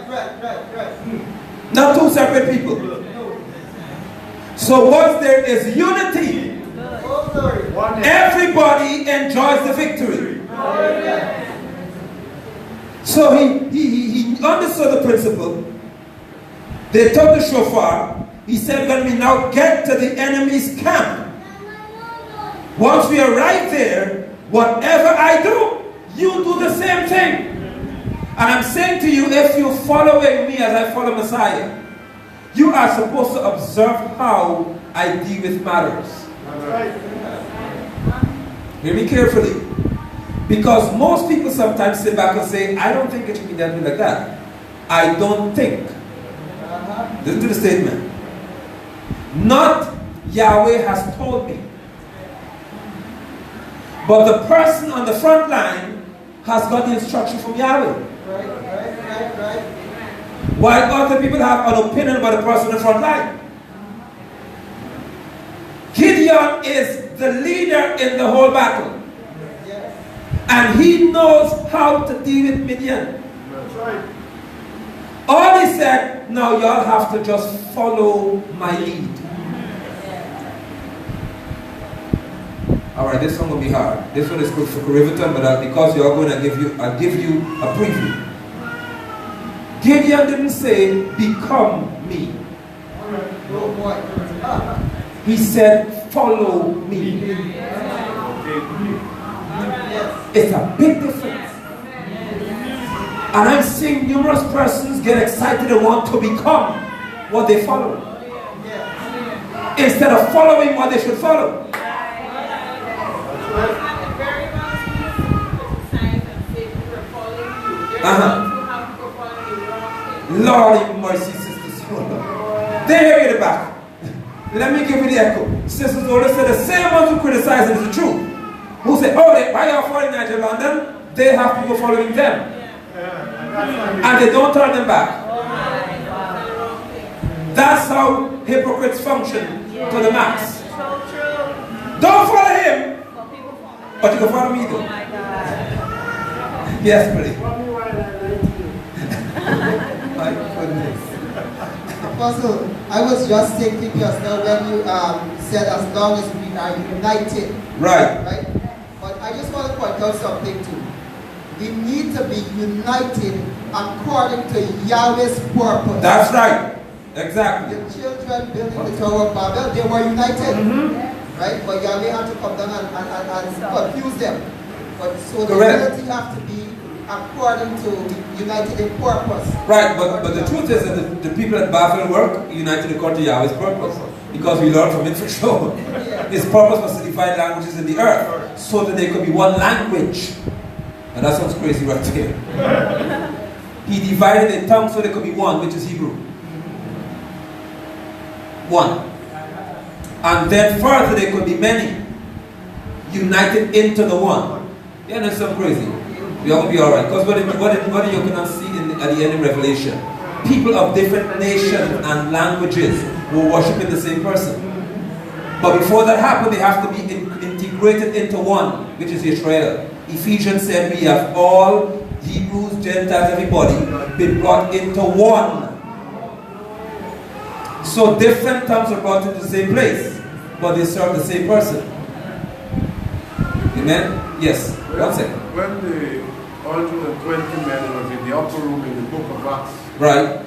Speaker 1: not two separate people.
Speaker 2: No.
Speaker 1: So once there is unity,
Speaker 2: Oh, glory.
Speaker 1: everybody enjoys the victory. So he understood the principle. They took the shofar. He said, when we now get to the enemy's camp, once we arrive there, whatever I do, you do the same thing. And I'm saying to you, if you're following me as I follow Messiah, you are supposed to observe how I deal with matters. Hear me carefully. Because most people sometimes sit back and say, I don't think it should be dealt with like that. I don't think. Listen to the statement. Not Yahweh has told me. But the person on the front line has got the instruction from Yahweh.
Speaker 2: Right.
Speaker 1: While other people have an opinion about the person on the front line. Gideon is the leader in the whole battle.
Speaker 2: Yes.
Speaker 1: And he knows how to deal with Midian.
Speaker 6: That's right.
Speaker 1: All he said, now y'all have to just follow my lead. Alright, this one will be hard. This one is good for Riverton, but because you're going to I'll give you a preview. Gideon didn't say, become me.
Speaker 2: Oh boy.
Speaker 1: He said, follow me. It's a big difference. And I'm seeing numerous persons get excited and want to become what they follow, instead of following what they should follow. Lord have mercy, sisters. They hear you in the back. Let me give you the echo. Sisters always say the same ones who criticize it is the truth. Who say, oh, why are you following Niger London? They have people following them. And they don't turn them back. That's how hypocrites function to the max. Don't follow him, but you can follow me though. Yes, please. My goodness.
Speaker 2: Apostle, I was just thinking just now when you said as long as we are united.
Speaker 1: Right.
Speaker 2: But I just want to point out something too. We need to be united according to Yahweh's purpose.
Speaker 1: That's right. Exactly.
Speaker 2: The children building the Tower of Babel, they were united. Right? But Yahweh had to come down and confuse them. But so the unity have to be according to united in purpose.
Speaker 1: Right, but the truth is that the people at Babel were united according to Yahweh's purpose. Because we learned from it for sure. His purpose was to divide languages in the earth so that there could be one language. And that sounds crazy right there. He divided the tongue so there could be one, which is Hebrew. One. And then further there could be many united into the one. Yeah, that's so crazy. We're going to be alright. Because what you cannot see at the end of Revelation, people of different nations and languages were worshiping the same person. But before that happened, they have to be integrated into one, which is Israel. Ephesians said we have all, Hebrews, Gentiles, everybody, been brought into one. So different tongues are brought into the same place, but they serve the same person. Amen? Yes. One second.
Speaker 6: When the 120 men was in the upper room in the book of Acts,
Speaker 1: right,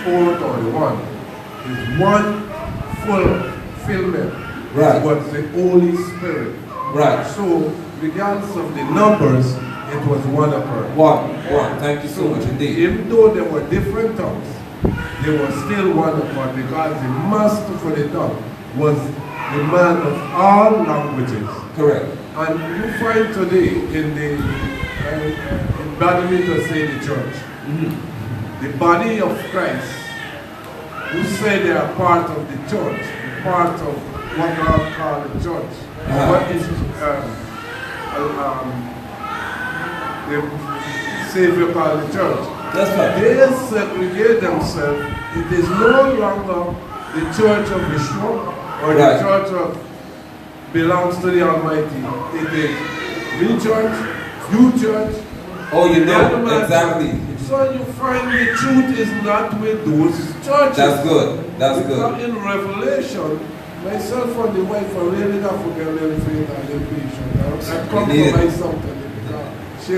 Speaker 6: 4:31, is one fulfillment.
Speaker 1: Right.
Speaker 6: Was the Holy Spirit.
Speaker 1: Right.
Speaker 6: So, regardless of the numbers, it was one accord.
Speaker 1: One. Thank you so much indeed.
Speaker 6: Even though there were different tongues, they were still one accord because the master for the tongue was the man of all languages.
Speaker 1: Correct.
Speaker 6: And you find today in the, in bad me to say the church, the body of Christ, who say they are part of the church, part of what God called the church. What is the Savior called the church?
Speaker 1: That's right.
Speaker 6: They segregate themselves. It is no longer the church of Yeshua or the church of belongs to the Almighty. It is the church, you church.
Speaker 1: Oh, you know, exactly.
Speaker 6: So you find the truth is not with those churches.
Speaker 1: That's good. That's
Speaker 6: because
Speaker 1: good.
Speaker 6: in Revelation, myself and the wife are really not forget little faith and little patience. I compromise something because she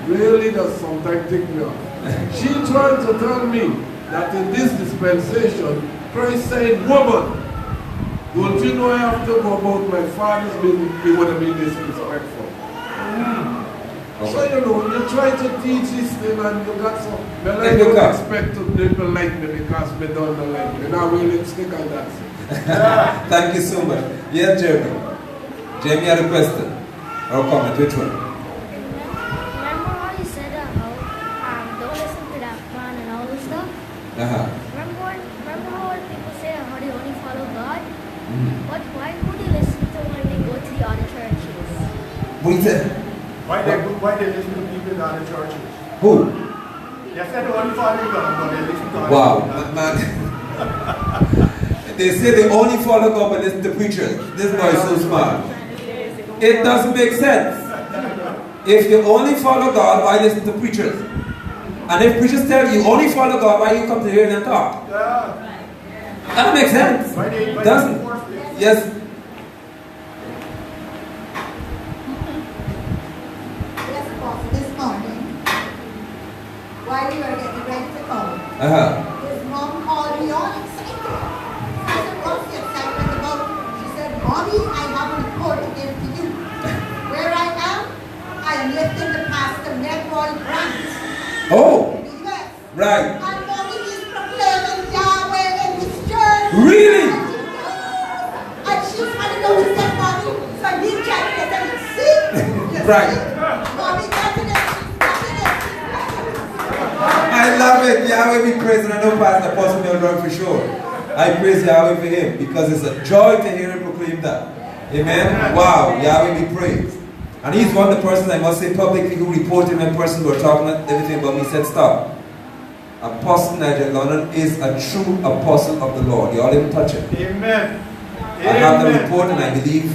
Speaker 6: really does sometimes take me off. She tried to tell me that in this dispensation, Christ said, woman, don't you know I have to go about my father's business? He would have been disrespectful. So you know, you try to teach this thing and you got some. But I don't expect to people like me because they don't like me. Now we'll stick on that.
Speaker 1: Thank you so much. Yeah, Jeremy. Jeremy had a question or comment. Which one?
Speaker 5: Remember how you said how don't listen to that plan and all this stuff? Remember how people say how they only follow God? But why would they listen to when they go to the other churches?
Speaker 3: Why they listen to people in other churches?
Speaker 1: Who?
Speaker 3: They said they only follow God, but they listen to other
Speaker 1: Wow, man. They say they only follow God but listen to preachers. This boy is so smart. It doesn't make sense. If you only follow God, why listen to preachers? And if preachers tell you only follow God, why you come to hear them talk? That makes sense. Doesn't? Yes.
Speaker 7: This morning, while we were getting ready to come, his mom called me all excited. I said, what's the excitement about? She said, Mommy, I have a report to give to you. Where I am?
Speaker 1: Right.
Speaker 7: And mommy is proclaiming Yahweh in this church.
Speaker 1: Really?
Speaker 7: And she's running out to say, mommy, so he can't get them sick.
Speaker 1: Right.
Speaker 7: Mommy got it, she's got it.
Speaker 1: I love it. Yahweh be praised. And I know Pastor Apostle will run for sure. I praise Yahweh for him because it's a joy to hear him proclaim that. Amen. Wow. Yahweh be praised. And he's one of the persons I must say publicly who reported him in person. We were talking about everything about me. He said, stop. Apostle Nigel London is a true apostle of the Lord. You all didn't touch it.
Speaker 3: Amen.
Speaker 1: I have the report and I believe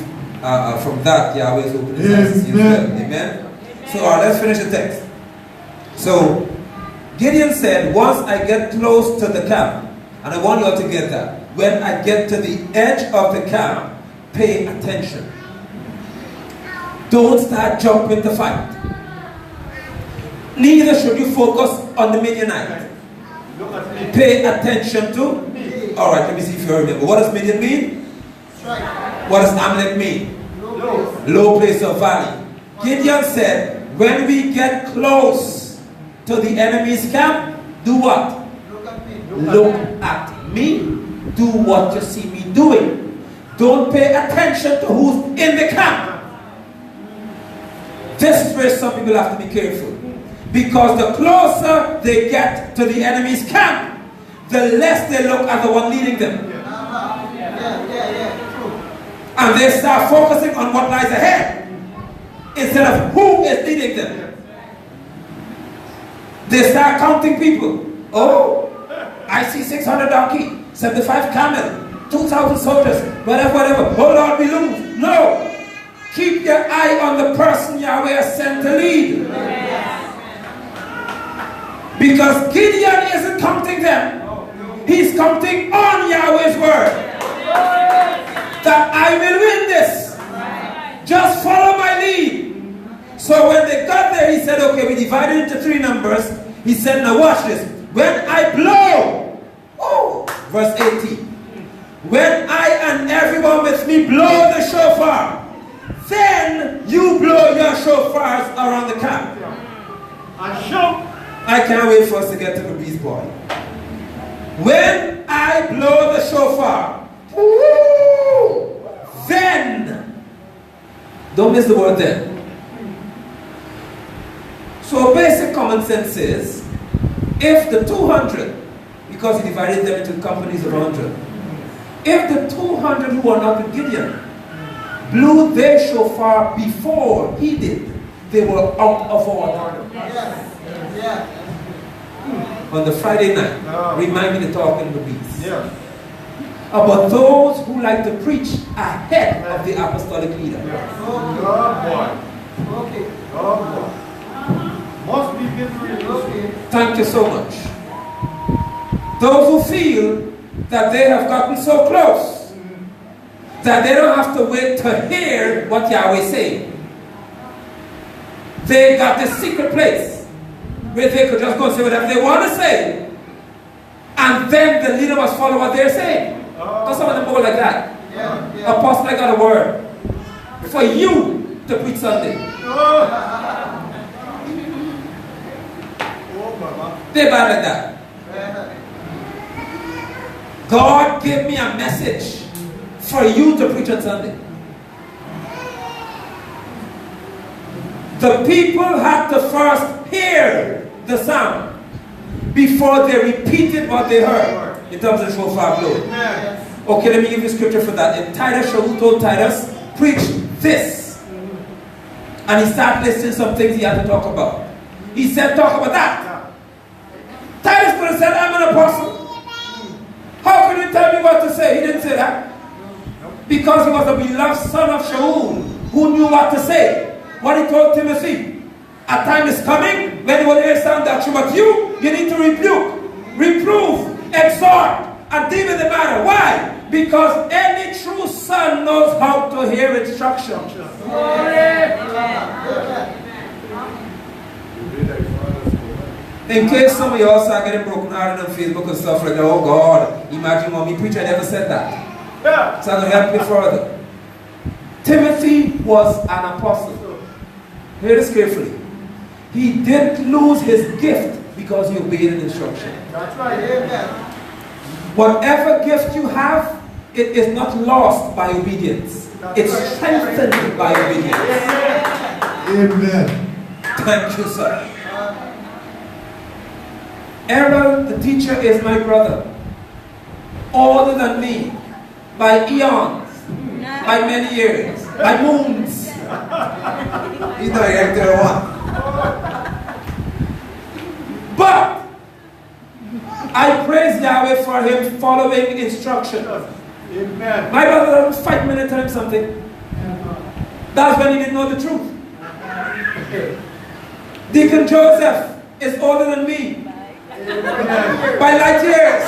Speaker 1: from that Yahweh is opening his eyes. Amen. So let's finish the text. So Gideon said, once I get close to the camp, and I want you all to get that, when I get to the edge of the camp, pay attention. Don't start jumping to fight. Neither should you focus on the Midianite. Pay attention to me. Alright, let me see if you remember. What does Midian mean? What does Amalek mean? Low place of valley. Gideon said, when we get close to the enemy's camp, do what? Look at me. Do what you see me doing. Don't pay attention to who's in the camp. This is where some people have to be careful. Because the closer they get to the enemy's camp, the less they look at the one leading them. And they start focusing on what lies ahead instead of who is leading them. They start counting people. Oh, I see 600 donkey, 75 camel, 2,000 soldiers, whatever. Hold on, we lose. No. Keep your eye on the person Yahweh has sent to lead. Because Gideon isn't counting them. He's counting on Yahweh's word. That I will win this. Just follow my lead. So when they got there, he said, okay, we divided into 3 numbers. He said, now watch this. When I blow, verse 18. When I and everyone with me blow the shofar, then you blow your shofars around the camp. I can't wait for us to get to the beast boy. When I blow the shofar, then, don't miss the word then. So basic common sense is, if the 200, because he divided them into companies of 100, if the 200 who were not with Gideon blew their shofar before he did, they were out of order. On the Friday night, remind me to talk in the beast. About those who like to preach ahead of the apostolic leader. Thank you so much. Those who feel that they have gotten so close that they don't have to wait to hear what Yahweh is saying. They got this secret place where they could just go and say whatever they want to say, and then the leader must follow what they're saying. Because some of them go like that. Apostle, I got a word for you to preach Sunday. They're bad like that. God gave me a message for you to preach on Sunday. The people had to first hear the sound before they repeated what they heard in terms of shofar blowing. Okay, let me give you scripture for that. In Titus, Shaul told Titus, preach this. And he started listing some things he had to talk about. He said, talk about that. Titus could have said, I'm an apostle. How can you tell me what to say? He didn't say that. Because he was a beloved son of Shaul who knew what to say. What he told Timothy, a time is coming when you will hear sound doctrine, but you need to rebuke, reprove, exhort, and deal with the matter. Why? Because any true son knows how to hear instruction. In case some of y'all start getting broken hearted on Facebook and stuff like that, oh God, imagine mommy preacher never said that. So I'm going to help you further. Timothy was an apostle. Hear this carefully. He didn't lose his gift because you obeyed an instruction.
Speaker 2: That's right. Amen.
Speaker 1: Whatever gift you have, it is not lost by obedience. It's strengthened by obedience.
Speaker 3: Amen.
Speaker 1: Thank you, sir. Errol, the teacher, is my brother. Older than me by eons, by many years, by moons. He's not director one. But I praise Yahweh for him following instructions.
Speaker 3: Amen.
Speaker 1: My brother doesn't fight me and tell him something. That's when he didn't know the truth. Deacon Joseph is older than me by light years.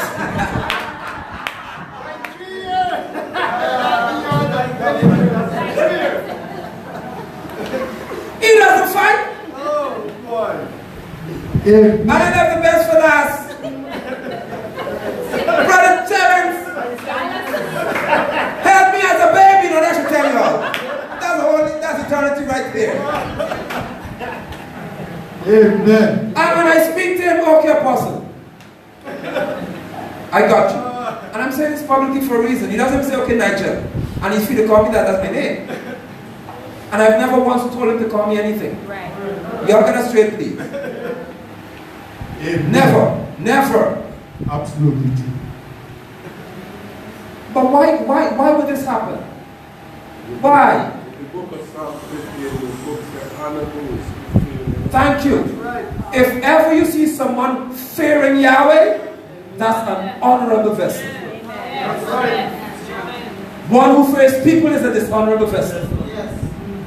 Speaker 1: He doesn't fight.
Speaker 3: Oh boy.
Speaker 1: And I left the best for last. Brother Terrence, help me as a baby. No, that should tell you all. That's eternity right there.
Speaker 3: Amen.
Speaker 1: And when I speak to him, okay, apostle, I got you. And I'm saying this publicly for a reason. He doesn't say, okay, Nigel. And he's free to call me that, that's my name. And I've never once told him to call me anything.
Speaker 4: Right.
Speaker 1: Y'all get us straight, please.
Speaker 3: Amen.
Speaker 1: Never.
Speaker 3: Absolutely true.
Speaker 1: But why would this happen? Why?
Speaker 6: The book of Psalm 50 and the book that honor those.
Speaker 1: Thank you. If ever you see someone fearing Yahweh, that's an honorable vessel. One who fears people is a dishonorable vessel.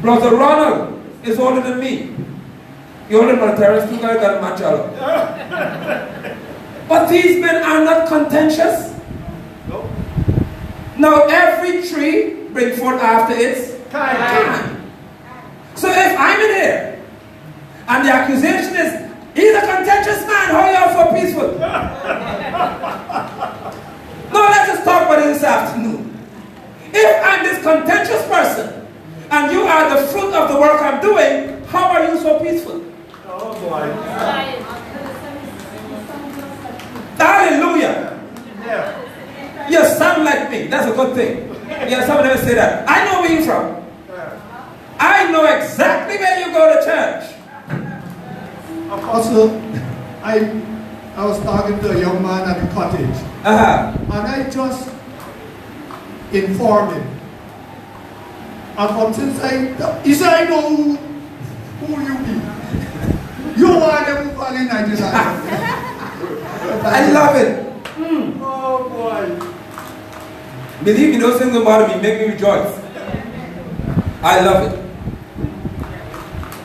Speaker 1: Brother Ronald is older than me. You're older than Brother Terrence, two guys got a match out. But these men are not contentious.
Speaker 3: No.
Speaker 1: Now every tree brings forth after its time. So if I'm in here, and the accusation is, he's a contentious man, how are you so peaceful? No, let's just talk about it this afternoon. If I'm this contentious person, and you are the fruit of the work I'm doing, how are you so peaceful?
Speaker 3: Oh boy.
Speaker 1: Hallelujah.
Speaker 3: Yeah.
Speaker 1: You sound like me. That's a good thing. Yeah, someone ever say that. I know where you're from. I know exactly where you go to church.
Speaker 3: Apostle, I was talking to a young man at the cottage. And I just informed him. And from since he said, I know who you be. You are the Valley 99.
Speaker 1: I love it.
Speaker 3: Oh boy.
Speaker 1: Believe me, no single bother me, make me rejoice. I love it.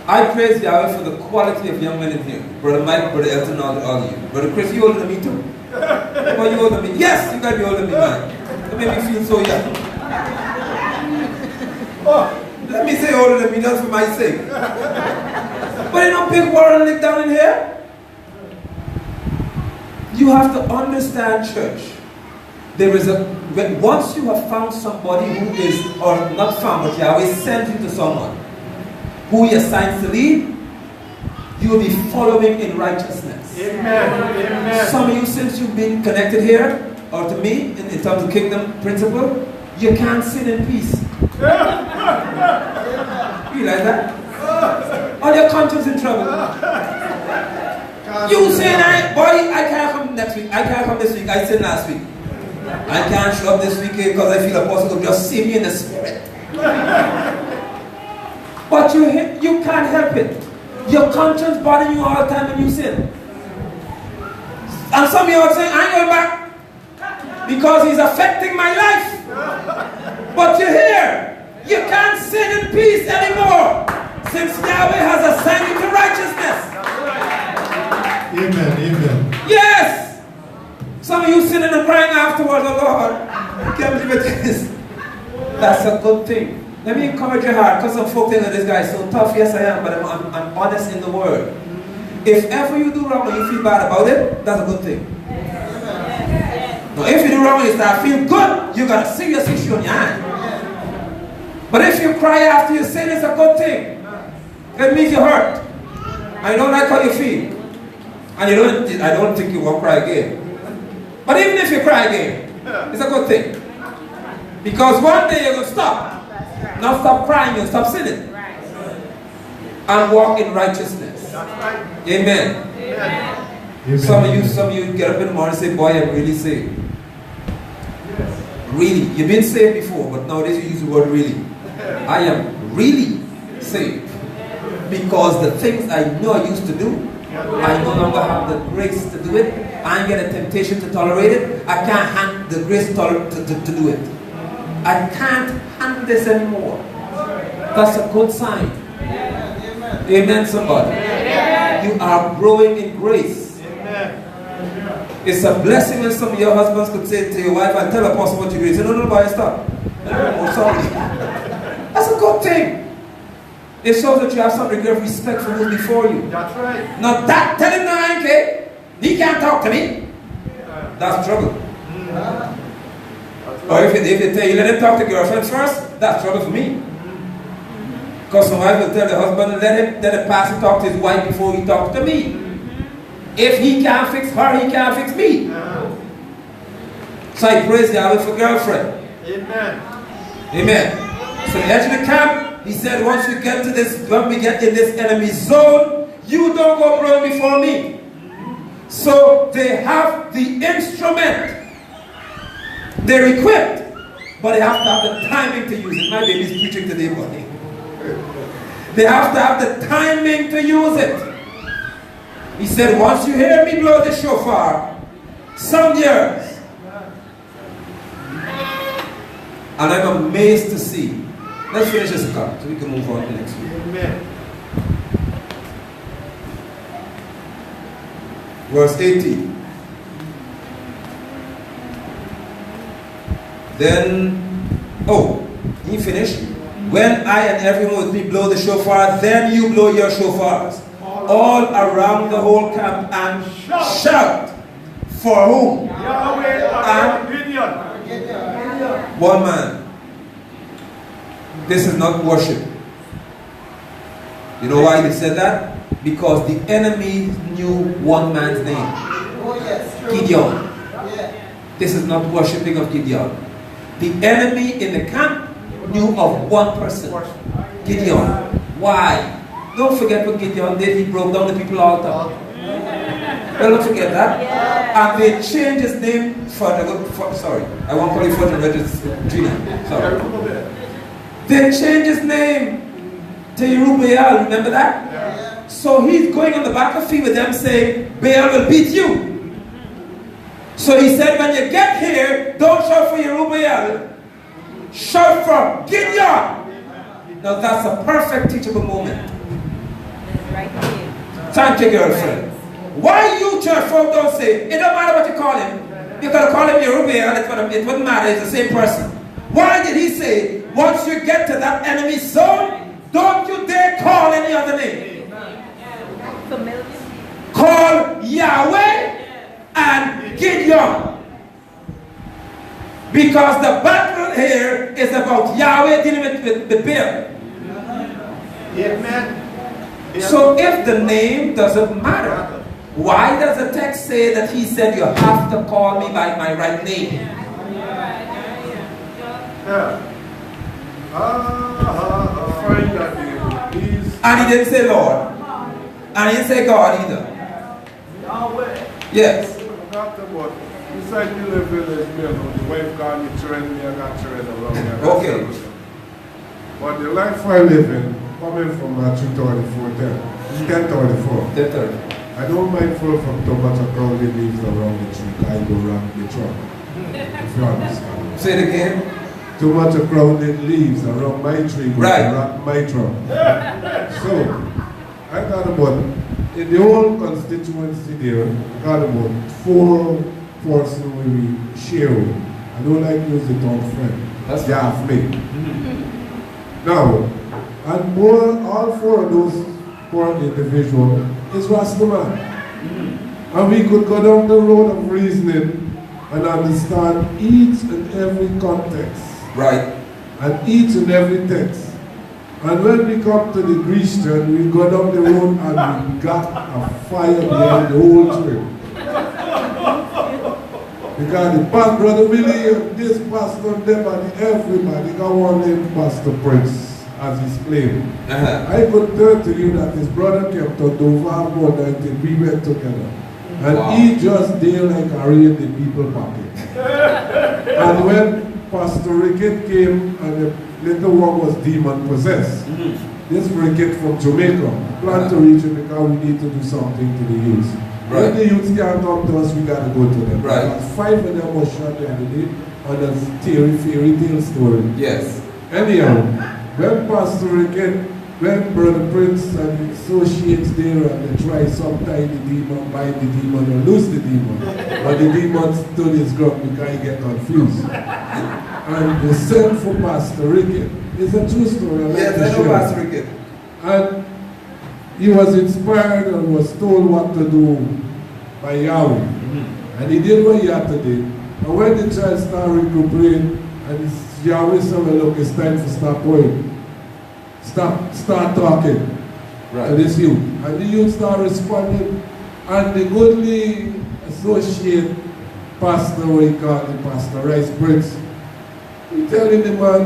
Speaker 1: I praise Yahweh for the quality of young men in here. Brother Mike, Brother Elton, all of you. Brother Chris, you older than me too? Are you older than me? Yes, you gotta be older than me, man. That made me feel so young. Let me say older than me, just for my sake. But you don't pick Warren Lick down in here. You have to understand, church. There is once you have found somebody who is, or not found, but Yahweh sent you to someone who he assigns to lead, you will be following in righteousness.
Speaker 3: Amen. Amen.
Speaker 1: Some of you, since you've been connected here, or to me, in terms of kingdom principle, you can't sin in peace. You realize that? Or your conscience in trouble. You saying, boy, I can't come next week, I can't come this week, I sinned last week. I can't show up this weekend because I feel apostle will just see me in the spirit. But you can't help it. Your conscience bothering you all the time when you sin. And some of you are saying, I ain't going back because he's affecting my life. But you're here. You can't sin in peace anymore since Yahweh has assigned you to righteousness.
Speaker 3: Amen. Amen.
Speaker 1: Yes. Some of you sinning and crying afterwards, oh Lord, I can't believe it is. That's a good thing. Let me encourage your heart, because some folk think that this guy is so tough. Yes, I am, but I'm honest in the word. If ever you do wrong and you feel bad about it, that's a good thing. Now, if you do wrong and you start feeling good, you got a serious issue on your hand. But if you cry after you sin, it's a good thing. It means you're hurt. I don't like how you feel. And I don't think you won't cry again. But even if you cry again, it's a good thing. Because one day you're going to stop. Not stop crying, you'll stop sinning. And walk in righteousness. Amen. Some of you get up in the morning and say, boy, I'm really saved. Really. You've been saved before, but nowadays you use the word really. I am really saved. Because the things I know I used to do, I no longer have the grace to do it. I ain't get a temptation to tolerate it. I can't handle the grace to do it. I can't handle this anymore. That's a good sign. Amen, somebody. You are growing in grace. It's a blessing when some of your husbands could say to your wife, I tell Apostle what you do. Say, no, boy, stop. Oh, sorry. That's a good thing. It shows that you have some degree of respect for who's before you.
Speaker 3: That's right.
Speaker 1: Not that, tell him no, I ain't okay. He can't talk to me. That's trouble. Or if you tell you let him talk to girlfriends first, that's trouble for me. Because some wife will tell the husband, let the pastor talk to his wife before he talks to me. If he can't fix her, he can't fix me. So I praise Yahweh for girlfriend.
Speaker 3: Amen.
Speaker 1: Amen. So the edge of the camp, he said, once we get to this, when we get in this enemy zone, you don't go prone before me. So they have the instrument. They're equipped, but they have to have the timing to use it. My baby's preaching today, buddy. They have to have the timing to use it. He said, once you hear me blow the shofar, some years. And I'm amazed to see. Let's finish this account so we can move on to the next week.
Speaker 3: Amen.
Speaker 1: Verse 18. Then, he finished. When I and everyone with me blow the shofar, then you blow your shofars all around the whole camp and shout. For whom? And one man. This is not worship. You know why they said that? Because the enemy knew one man's name. Gideon. This is not worshiping of Gideon. The enemy in the camp knew of one person. Gideon. Why? Don't forget what Gideon did. He broke down the people's altar. Well, don't forget that. And they changed his name sorry. I won't call you for the Gina. Sorry. They changed his name to Yerubbaal. Remember that? So he's going on the battlefield with them saying, Baal will beat you. So he said, when you get here, don't shout for Yerubbaal. Shout for Gideon. Now that's a perfect teachable moment. Thank you, girlfriend. Why you church folk don't say, it don't matter what you call him. You can call him Yerubbaal, it wouldn't matter, it's the same person. Why did he say, once you get to that enemy zone, don't you dare call any other name? Call Yahweh and Gideon. Because the battle here is about Yahweh dealing with Baal.
Speaker 3: Amen.
Speaker 1: So if the name doesn't matter, why does the text say that he said you have to call me by my right name?
Speaker 6: Find that name.
Speaker 1: And he didn't say Lord. And he didn't say God either. Yes.
Speaker 6: It's like you live in this middle. The wife got me children, me, I got children around me.
Speaker 1: Okay.
Speaker 6: But the life I live in, coming from Matthew 34, 10:34.
Speaker 1: 10:30.
Speaker 6: I don't mind full from too much of crowded leaves around the tree. I go around the truck. If you understand.
Speaker 1: Say it again.
Speaker 6: Too much of crowded leaves around my tree.
Speaker 1: Right.
Speaker 6: Around my truck. So, I got about, in the whole constituency there, I got about 4 persons we share with. I don't like use the term friend.
Speaker 1: That's
Speaker 6: half me. Now, and all 4 of those 4 individuals is Rastaman. And we could go down the road of reasoning and understand each and every context.
Speaker 1: Right.
Speaker 6: And each and every text. And when we come to the Christian, we go down the road and we got a fire behind the whole trip. Because the pastor, Brother Willie, this pastor, them and everybody got one named Pastor Prince, as he's claimed. I could tell to you that his brother kept on Dover more than we went together. And he just did like a real the people pocket. And when Pastor Rickett came and the little one was demon possessed, this Rickett from Jamaica planned to reach him because we need to do something to the youth. Right. When the youth can't come to us, we got to go to them.
Speaker 1: Right.
Speaker 6: 5 of them was shot the other day on a fairy tale story.
Speaker 1: Yes.
Speaker 6: Anyhow, when Pastor Rickett, when Brother Prince and the associates there and they try sometimes the demon, bind the demon or lose the demon, but the demon stood his ground because he get confused. And they sent for Pastor Rickett. It's a true story.
Speaker 1: Yes, I know Pastor Rickett.
Speaker 6: And he was inspired and was told what to do by Yahweh. And he did what he had to do. And when the child started recuperating, and Yahweh said, well, look, it's time to stop praying. Start talking to this youth. And the youth start responding. And the goodly associate pastor, what he called the Pastor Rice Prince, he telling the man,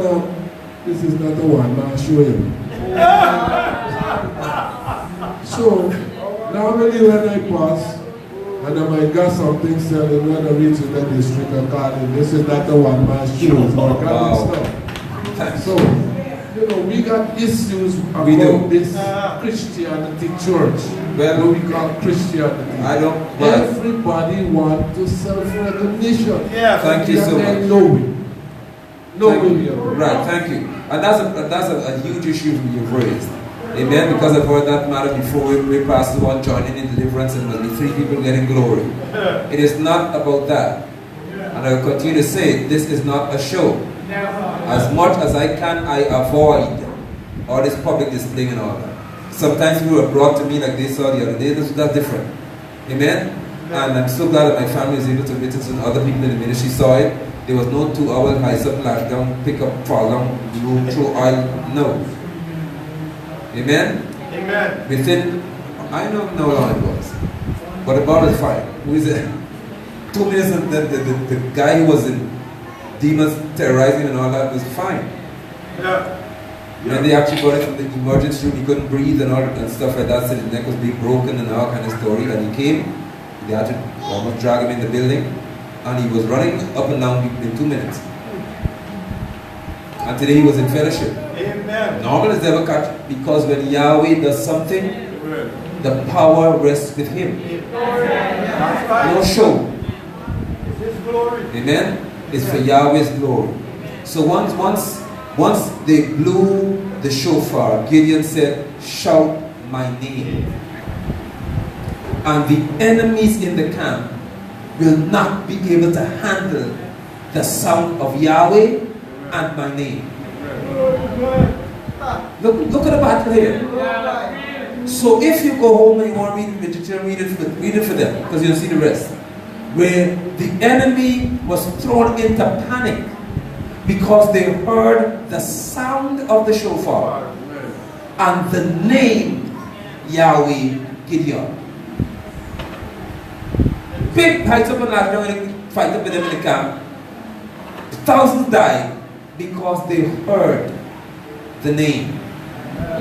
Speaker 6: this is not the one, man, I'll show you. So, normally when I pass, and I might got something selling when I reach the district and call him, this is not the one man shoes or kind of stuff. So, you know, we got issues about this Christianity church. Well, we call Christianity. Everybody wants to self-recognition.
Speaker 1: Yeah, thank you so much. Right, thank you. And that's a huge issue you've raised. Amen. Because I've heard that matter before we passed the one joining in deliverance and there'll be 3 people getting glory. It is not about that. And I'll continue to say, this is not a show. As much as I can, I avoid all this public display and all that. Sometimes people are brought to me like they saw the other day. That's different. Amen. And I'm so glad that my family is able to witness and other people in the ministry saw it. There was no 2-hour high up, lash down, pick up, fall down, move through oil. No. Amen?
Speaker 3: Amen.
Speaker 1: Within, I don't know how long it was, but the bottle is fine. Who is it? 2 minutes and the guy who was in demons terrorizing and all that was fine.
Speaker 3: Yeah.
Speaker 1: And they actually got him from the emergency room, he couldn't breathe and all and stuff like that, so his neck was being broken and all kind of story. And he came, they had to almost drag him in the building, and he was running up and down in 2 minutes. And today he was in fellowship.
Speaker 3: Amen.
Speaker 1: Normal is never cut because when Yahweh does something, the power rests with him. No show.
Speaker 3: It's his glory.
Speaker 1: Amen. It's for Yahweh's glory. So once they blew the shofar, Gideon said, "Shout my name." And the enemies in the camp will not be able to handle the sound of Yahweh and my name. Look at the battle here. So if you go home and you want to read vegetarian, read it for them, because you'll see the rest. Where the enemy was thrown into panic because they heard the sound of the shofar and the name Yahweh Gideon. Big heights up and lash down and fight up with them in the camp. Thousands died because they heard the name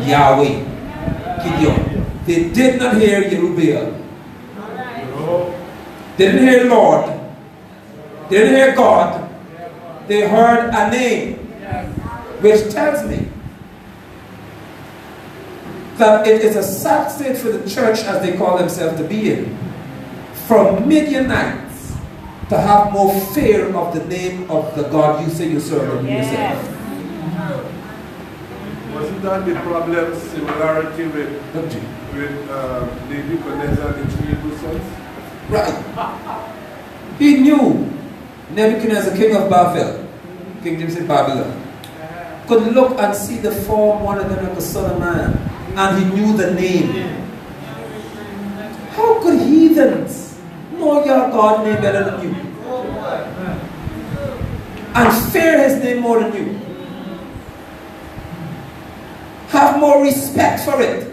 Speaker 1: Yahweh Gideon. They did not hear Yerubbaal. They didn't hear Lord. They didn't hear God. They heard a name, which tells me that it is a sad state for the church, as they call themselves, to be in, from Midianites to have more fear of the name of the God you say you serve than yourself.
Speaker 6: Wasn't that the problem, similarity with Nebuchadnezzar and the 3 Hebrew sons?
Speaker 1: Right. He knew Nebuchadnezzar, king of Babel, King James in Babylon, could look and see the form, one of them like a son of man, and he knew the name. How could heathens know your God name better than you? And fear his name more than you? have more respect for it.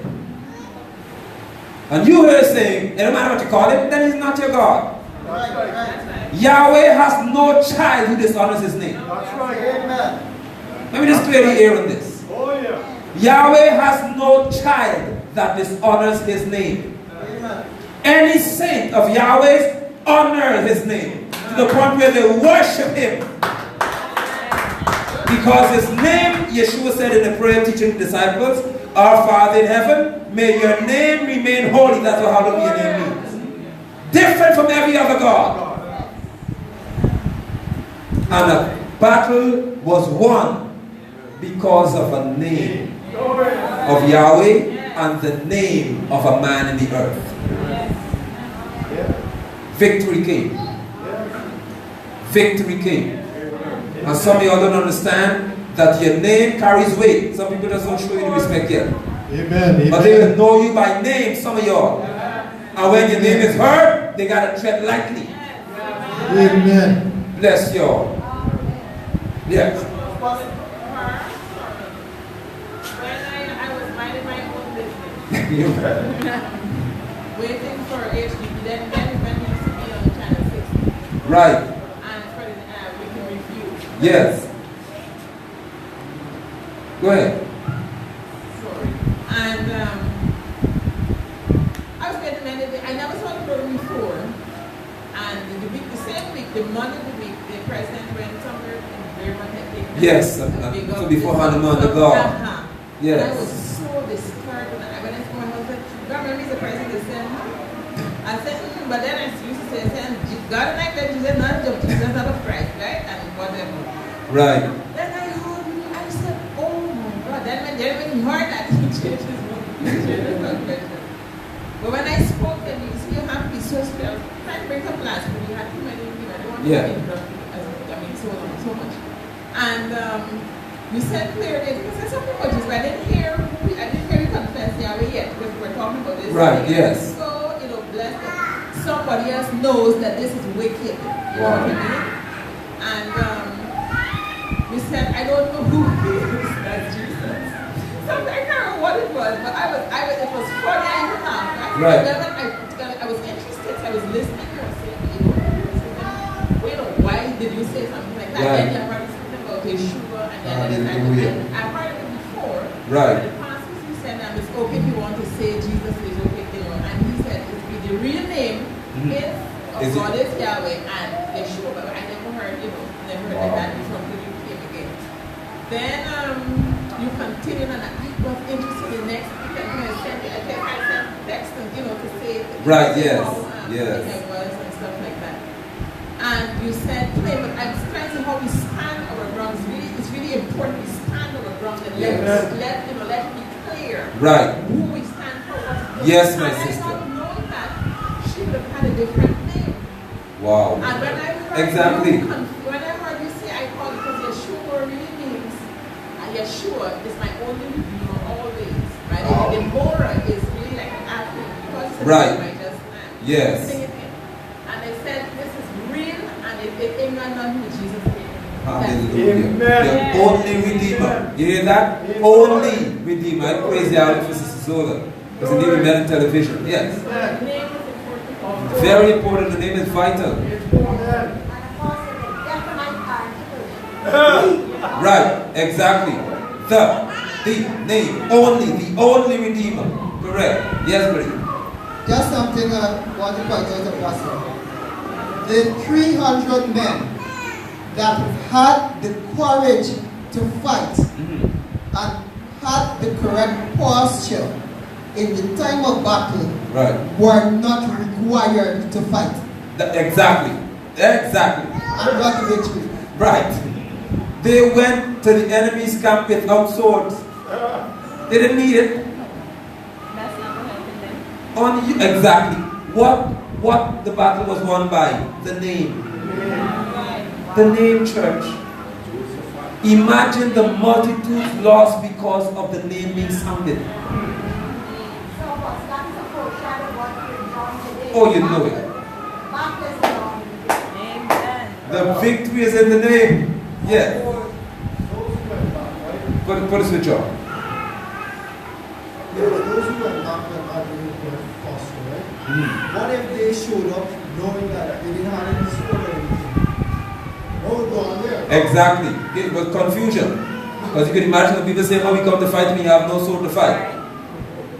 Speaker 1: And you hear saying, it don't matter what you call him, then he's not your God.
Speaker 2: Right.
Speaker 1: Yahweh has no child who dishonors his name.
Speaker 3: That's right.
Speaker 2: Amen.
Speaker 1: Let me just clear the air on this.
Speaker 3: Oh, yeah.
Speaker 1: Yahweh has no child that dishonors his name.
Speaker 2: Amen.
Speaker 1: Any saint of Yahweh's honor his name to the point where they worship him. Because his name, Yeshua said in the prayer teaching the disciples, Our Father in heaven, may your name remain holy. That's what hallowed your name means. Different from every other God. And a battle was won because of a name of Yahweh and the name of a man in the earth. Victory came. Victory came. And some of y'all don't understand that your name carries weight. Some people just don't show you the respect yet.
Speaker 3: Amen.
Speaker 1: But they will know you by name, some of y'all. And when your name is heard, they got to tread lightly.
Speaker 3: Amen.
Speaker 1: Bless y'all. Yes.
Speaker 4: When I was minding my own business, waiting for HDB, then when we used to be on Channel 6.
Speaker 1: Right.
Speaker 4: And for the weekend review.
Speaker 1: Yes. Go ahead.
Speaker 4: Sorry. And I was getting many. I never saw the program before. And the same week, the Monday of the week, the president went somewhere in Vermont.
Speaker 1: Yes. So before Hanuman the God. Yes.
Speaker 4: And I was so disturbed when I went to my husband. God, remember he's the president. They said, I said, but then I used to say, God and I said, Jesus not of Jesus, not of Christ, right? And whatever.
Speaker 1: Right.
Speaker 4: Then I heard, I said, oh my God. Then when he heard that, he changed his mind. But when I spoke, then you see, you have to be so spiritual. Trying to break up last, but you had too many people. I don't want to interrupt you. So much. And you said clearly, because there's something about Jesus, but I didn't hear you confess Yahweh yet, because we're talking about this.
Speaker 1: Right, yes.
Speaker 4: So, blessed that somebody else knows that this is wicked. You know what I mean? And you said, I don't know who he is, that's Jesus. So I can't remember what it was, but it was funny, I laughed.
Speaker 1: Right.
Speaker 4: I was interested, so I was listening, I was saying, why did you say something like that?
Speaker 1: Right.
Speaker 4: Then you heard something about Yeshua, and then I heard it before.
Speaker 1: Right.
Speaker 4: The pastors, he said, it's okay if you want to say Jesus is okay, and he said, the real name of God is Yahweh and Yeshua, but I never heard, never heard that before until you came again. Then you continued, and I was interested in next week, and I sent text, to say,
Speaker 1: right, yes,
Speaker 4: yes. It was and stuff like that. And you said, play, but I'm trying to see how we stand our ground. It's really important we stand our ground and let it be clear.
Speaker 1: Right.
Speaker 4: Who we stand for.
Speaker 1: Yes, my
Speaker 4: and
Speaker 1: sister.
Speaker 4: I not knowing that, she would have had a different name.
Speaker 1: Wow.
Speaker 4: And when I heard
Speaker 1: exactly.
Speaker 4: when I heard you say, I call it because Yeshua really means, Yeshua is my only redeemer always. Right?
Speaker 1: Wow.
Speaker 4: The Deborah is really like an athlete because it's
Speaker 1: right.
Speaker 4: I just
Speaker 1: yes.
Speaker 4: sing it in. And they said this is real and it ain't got nothing with Jesus name.
Speaker 1: Hallelujah. The only redeemer. You hear that? Amen. Only redeemer. I praise Yahweh for Sister Zola. Because the name is on television. Yes.
Speaker 4: The name is important.
Speaker 1: Very important. The name is vital. Right. Exactly. The name. The only redeemer. Correct. Yes, buddy.
Speaker 2: Just something I want to point out of Pastor. The 300 men that had the courage to fight and had the correct posture in the time of battle were not required to fight.
Speaker 1: Exactly.
Speaker 2: And got victory.
Speaker 1: Right. They went to the enemy's camp without swords. They didn't need it.
Speaker 4: That's not what happened then.
Speaker 1: Only you. Exactly. What the battle was won by? The name. The name, church. Imagine the multitudes lost because of the name being sounded. Oh, you know it. The victory is in the name. Yes. Put a switch on.
Speaker 2: those who are not were foster, right? What if they showed up knowing that they didn't have any sword or anything? What would go on there?
Speaker 1: Exactly. It was confusion. Because you can imagine when people say, how we come to fight, we have no sword to fight.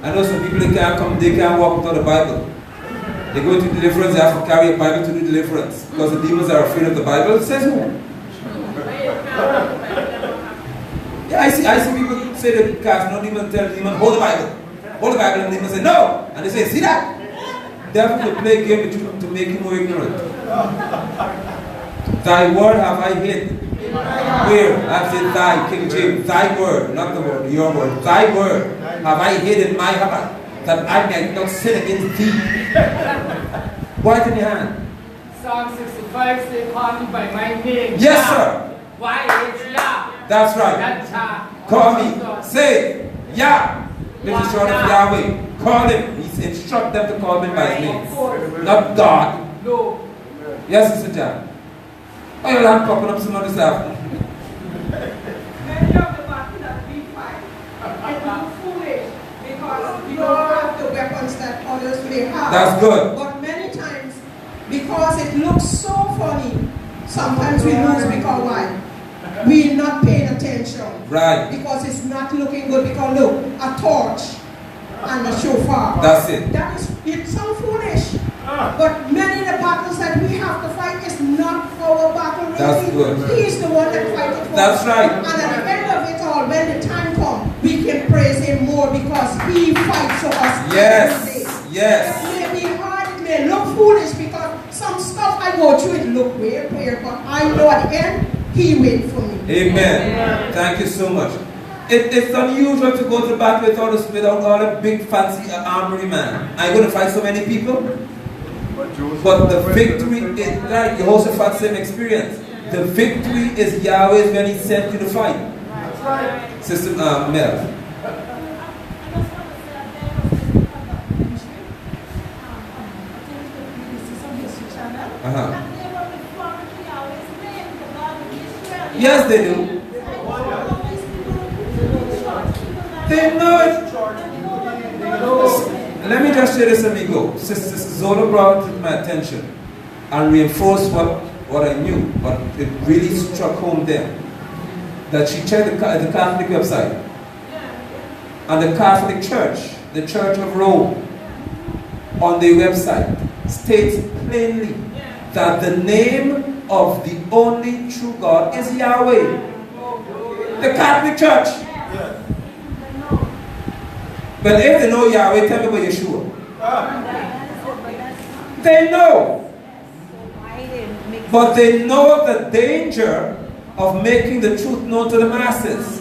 Speaker 1: I know some people, they can't walk without a Bible. They go into deliverance, they have to carry a Bible to do deliverance. Because the demons are afraid of the Bible. It says who? Yeah, I see people say that cast no demon, tell the demon, hold the Bible. Hold the Bible, and the demon say, no. And they say, see that? Devil will play a game with you to make you more ignorant. Thy word have I hid. Where? I've said thy, King James. Thy word, not the word, your word. Thy word have I hid in my heart, that I may not sin against thee. Write in your hand.
Speaker 8: Psalm 65 says, call me by my name.
Speaker 1: Yes, sir.
Speaker 8: Why is Yah?
Speaker 1: That's right. Call me. Say, Yah. This is short of Yahweh. Call him. He instruct them to call him by his name. Not God.
Speaker 8: No.
Speaker 1: Yes, Sister John. Oh, you'll have popping up some other stuff.
Speaker 4: Many of the battles that we fight are foolish because we don't have the weapons that others may have.
Speaker 1: That's good.
Speaker 4: But many times, because it looks so funny, sometimes we lose because why? We're not paying attention.
Speaker 1: Right.
Speaker 4: Because it's not looking good. Because look, a torch and a shofar.
Speaker 1: That's it.
Speaker 4: That is, it sounds foolish. But many of the battles that we have to fight is not our battle really.
Speaker 1: That's good.
Speaker 4: He's the one that fights it for us.
Speaker 1: That's right.
Speaker 4: And at the end of it all, when the time comes, we can praise him more because he fights for us.
Speaker 1: Yes. Yes.
Speaker 4: It may be hard, it may look foolish because some stuff I go through, it look weird, but I know at the end, he waits for me.
Speaker 1: Amen. Thank you so much. It's unusual to go to battle without all a big fancy armory man. I'm going to fight so many people. But the victory is like Jehoshaphat, same experience. The victory is Yahweh's when he sent you to fight. Sister Mel. Yes, they do. They know it. Let me just share this, amigo. Sister Zola brought it to my attention and reinforced what I knew, but it really struck home then. That she checked the Catholic website. And the Catholic Church, the Church of Rome, on their website, states plainly that the name of the only true God is Yahweh. The Catholic Church. But if they know Yahweh, tell me about Yeshua. They know. But they know the danger of making the truth known to the masses.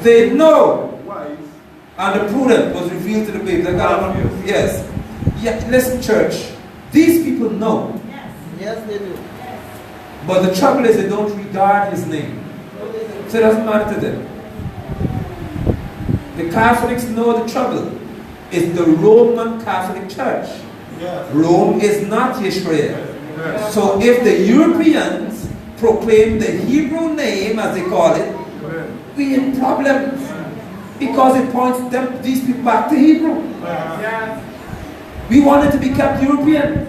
Speaker 1: They know. And the prudent was revealed to the babe. Yes. Yeah, listen, church. These people know.
Speaker 2: Yes, they do.
Speaker 1: But the trouble is they don't regard his name. So it doesn't matter to them. The Catholics know the trouble. It's the Roman Catholic Church.
Speaker 3: Yes.
Speaker 1: Rome is not Israel. Yes. So if the Europeans proclaim the Hebrew name, as they call it, we're in problems. Because it points these people back to Hebrew. We want it to be kept European.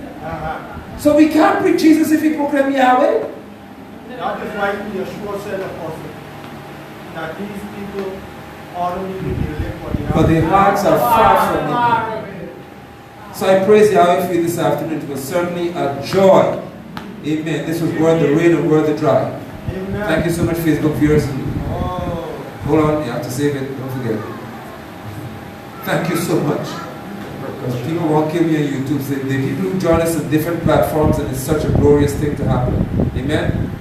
Speaker 1: So we can't preach Jesus if we proclaim Yahweh.
Speaker 3: That is why Yeshua said, Apostle, that these people only
Speaker 1: but their hearts are far from Him. So I praise Yahweh for you this afternoon. It was certainly a joy. Amen. This was worth the rain and worth the dry.
Speaker 3: Amen.
Speaker 1: Thank you so much, Facebook viewers. Hold on, you have to save it. Don't forget. Thank you so much. Because people won't kill me on YouTube. The people who join us on different platforms, and it's such a glorious thing to happen. Amen.